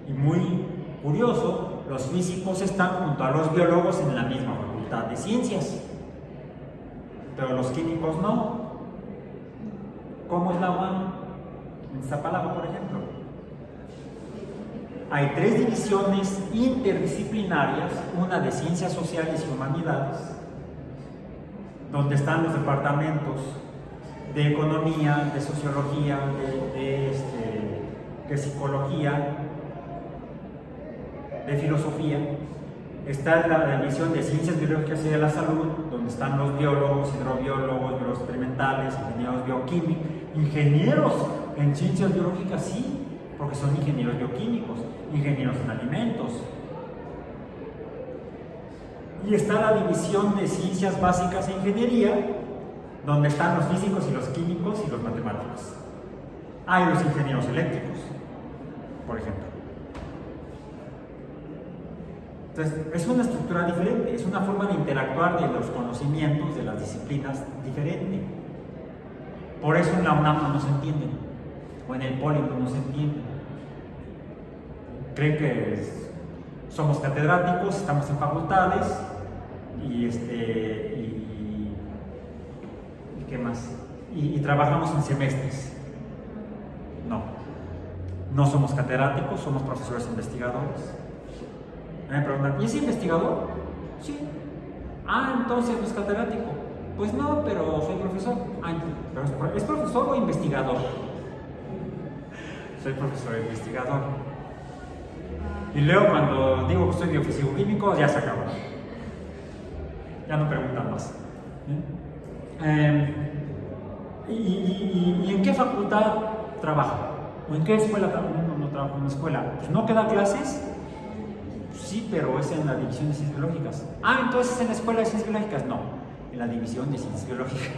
Y muy curioso, los físicos están junto a los biólogos en la misma Facultad de Ciencias, pero los químicos no. ¿Cómo es la UAM? En Iztapalapa, por ejemplo. Hay 3 divisiones interdisciplinarias, una de Ciencias Sociales y Humanidades, donde están los departamentos de Economía, de Sociología, de Psicología, de Filosofía. Está la división de Ciencias Biológicas y de la Salud, donde están los biólogos, hidrobiólogos, biólogos experimentales, ingenieros bioquímicos. Ingenieros en ciencias biológicas sí, porque son ingenieros bioquímicos, ingenieros en alimentos. Y está la división de Ciencias Básicas e Ingeniería, donde están los físicos y los químicos y los matemáticos. Hay los ingenieros eléctricos, por ejemplo. Entonces, es una estructura diferente, es una forma de interactuar de los conocimientos, de las disciplinas diferente. Por eso en la UNAM no se entienden, o en el Poli no se entienden. Creen que Somos catedráticos, estamos en facultades y ¿qué más? Y trabajamos en semestres. No somos catedráticos, somos profesores investigadores. Me preguntan, ¿y es investigador? Sí. Ah, entonces no es catedrático. Pues no, pero soy profesor. Ah, pero ¿es profesor o investigador? Soy profesor e investigador. Y luego cuando digo que soy biofísico-químico, ya se acabó. Ya no preguntan más. ¿Y en qué facultad trabaja? ¿O en qué escuela trabaja? No trabaja en una escuela. Pues no queda clases. Sí, pero es en la división de ciencias biológicas. Ah, entonces en la escuela de ciencias biológicas. No, en la división de ciencias biológicas.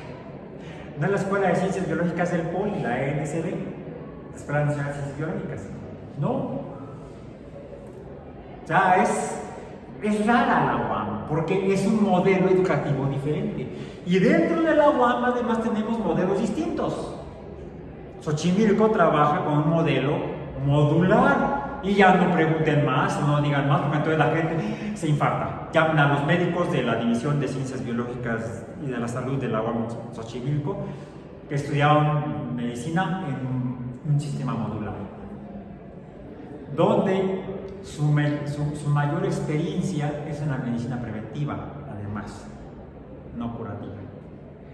No en la escuela de ciencias biológicas del POLI, la ENCB, la Escuela Nacional de Ciencias Biológicas. No. O sea, es rara la UAM, porque es un modelo educativo diferente. Y dentro de la UAM además tenemos modelos distintos. Xochimilco trabaja con un modelo modular. Y ya no pregunten más, no digan más, porque entonces la gente se infarta. Llaman a los médicos de la División de Ciencias Biológicas y de la Salud de la UAM Xochimilco, que estudiaron medicina en un sistema modular, donde su mayor experiencia es en la medicina preventiva, además, no curativa.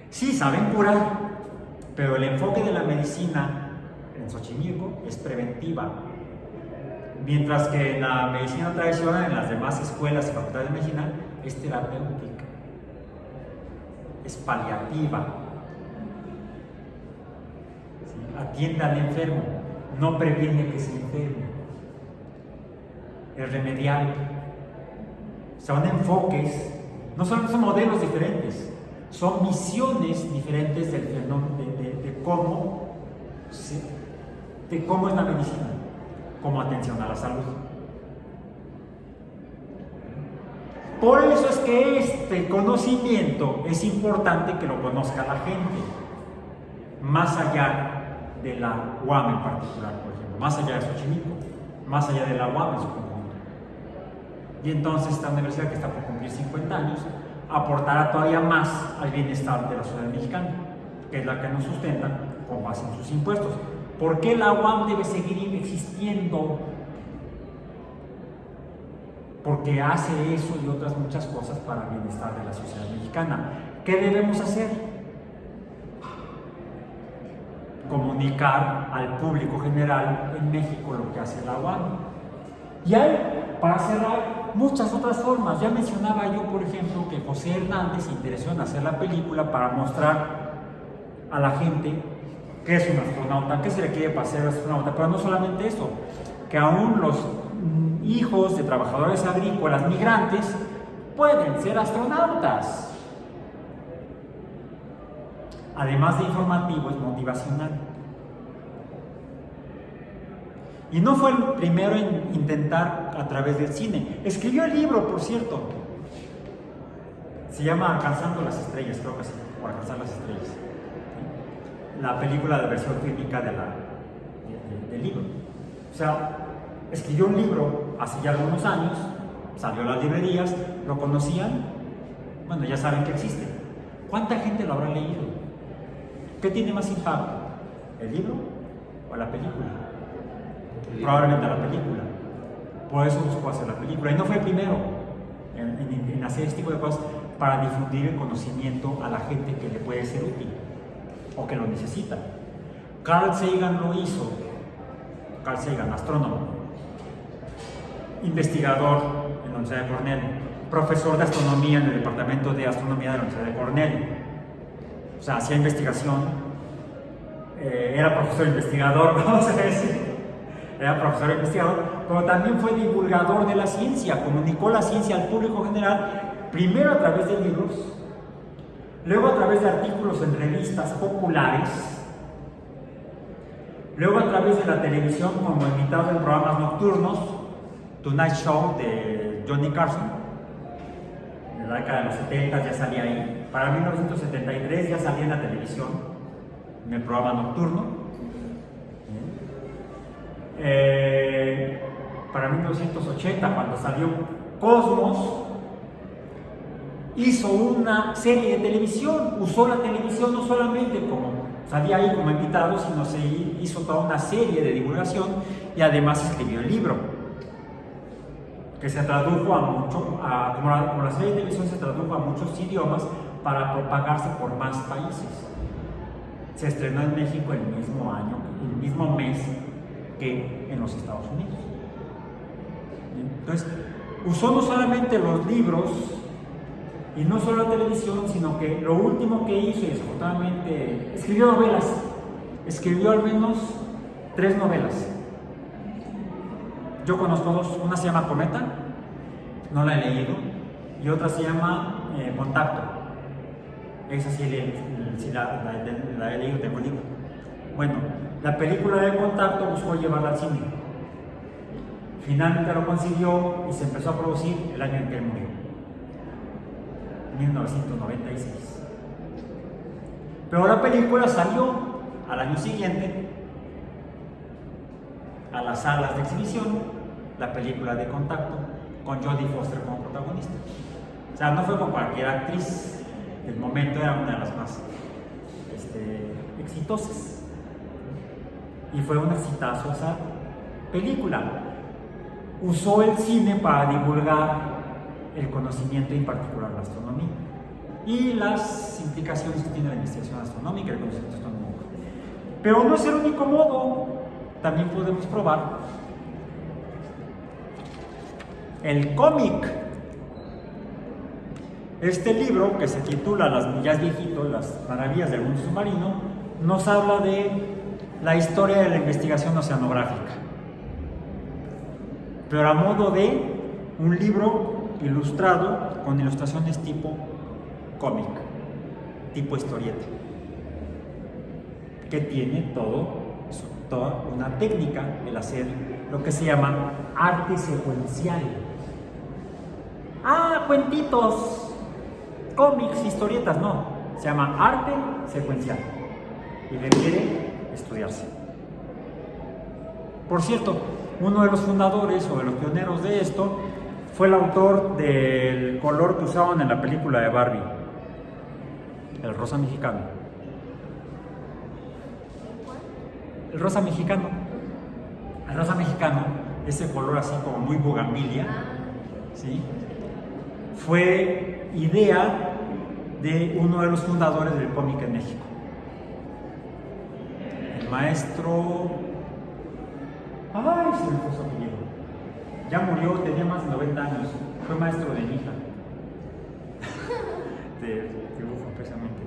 Sí, saben curar, pero el enfoque de la medicina en Xochimilco es preventiva. Mientras que en la medicina tradicional, en las demás escuelas y facultades de medicina, es terapéutica, es paliativa. ¿Sí? Atiende al enfermo, no previene que se enferme, es remedial. Son enfoques, no son modelos diferentes, son misiones diferentes del fenómeno, de cómo es la medicina. Como atención a la salud. Por eso es que este conocimiento es importante que lo conozca la gente, más allá de la UAM en particular, por ejemplo, más allá de Xochimilco, más allá de la UAM en su conjunto. Y entonces esta universidad, que está por cumplir 50 años, aportará todavía más al bienestar de la sociedad mexicana, que es la que nos sustenta con base en sus impuestos. ¿Por qué la UAM debe seguir existiendo? Porque hace eso y otras muchas cosas para el bienestar de la sociedad mexicana. ¿Qué debemos hacer? Comunicar al público general en México lo que hace la UAM. Y hay, para cerrar, muchas otras formas. Ya mencionaba yo, por ejemplo, que José Hernández se interesó en hacer la película para mostrar a la gente qué es un astronauta, qué se le quiere para ser astronauta, pero no solamente eso, que aún los hijos de trabajadores agrícolas migrantes pueden ser astronautas. Además de informativo, es motivacional. Y no fue el primero en intentar a través del cine. Escribió el libro, por cierto. Se llama Alcanzando las Estrellas, creo que sí, o Alcanzar las Estrellas. La película de versión fílmica del libro. O sea, escribió un libro hace ya algunos años, salió a las librerías, lo conocían, bueno, ya saben que existe. ¿Cuánta gente lo habrá leído? ¿Qué tiene más impacto? ¿El libro o la película? Probablemente la película. Por eso buscó hacer la película. Y no fue el primero en hacer este tipo de cosas para difundir el conocimiento a la gente que le puede ser útil o que lo necesita. Carl Sagan lo hizo. Carl Sagan, astrónomo, investigador en la Universidad de Cornell, profesor de astronomía en el departamento de astronomía de la Universidad de Cornell. O sea, hacía investigación, era profesor investigador, vamos a decir. Era profesor investigador, pero también fue divulgador de la ciencia, comunicó la ciencia al público general, primero a través de libros, luego a través de artículos en revistas populares, luego a través de la televisión como invitado en programas nocturnos, Tonight Show de Johnny Carson, en la década de los 70 ya salía ahí, para 1973 ya salía en la televisión, en el programa nocturno. para 1980, cuando salió Cosmos, hizo una serie de televisión, usó la televisión no solamente como salía ahí como invitado, sino se hizo toda una serie de divulgación y además escribió el libro, que se tradujo a mucho, como la serie de televisión se tradujo a muchos idiomas para propagarse por más países. Se estrenó en México el mismo año, el mismo mes que en los Estados Unidos. Entonces, usó no solamente los libros y no solo la televisión, sino que lo último que hizo, y desafortunadamente, escribió novelas. Escribió al menos 3 novelas. Yo conozco 2, una se llama Cometa, no la he leído, y otra se llama Contacto. Esa sí, la he leído, tengo el libro. Bueno, la película de Contacto buscó llevarla al cine. Finalmente lo consiguió y se empezó a producir el año en que él murió, 1996. Pero la película salió al año siguiente a las salas de exhibición, la película de Contacto, con Jodie Foster como protagonista. O sea, no fue con cualquier actriz del momento, era una de las más exitosas. Y fue un exitazo esa película. Usó el cine para divulgar el conocimiento, en particular la astronomía, y las implicaciones que tiene la investigación astronómica y el conocimiento astronómico. Pero no es el único modo, también podemos probar el cómic. Este libro, que se titula ya es viejito, Las maravillas del mundo submarino, nos habla de la historia de la investigación oceanográfica, pero a modo de un libro ilustrado con ilustraciones tipo cómic, tipo historieta, que tiene toda una técnica, el hacer lo que se llama arte secuencial. Cuentitos, cómics, historietas, no, se llama arte secuencial y requiere estudiarse. Por cierto, uno de los fundadores o de los pioneros de esto fue el autor del color que usaban en la película de Barbie, el rosa mexicano. El rosa mexicano. El rosa mexicano, ese color así como muy bugambilia, ¿sí? Fue idea de uno de los fundadores del cómic en México. El maestro... se me fue su apellido. Ya murió, tenía más de 90 años. Fue maestro de mi hija. De dibujo, precisamente.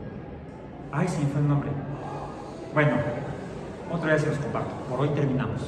Se me fue el nombre. Bueno, otro día se los comparto. Por hoy terminamos.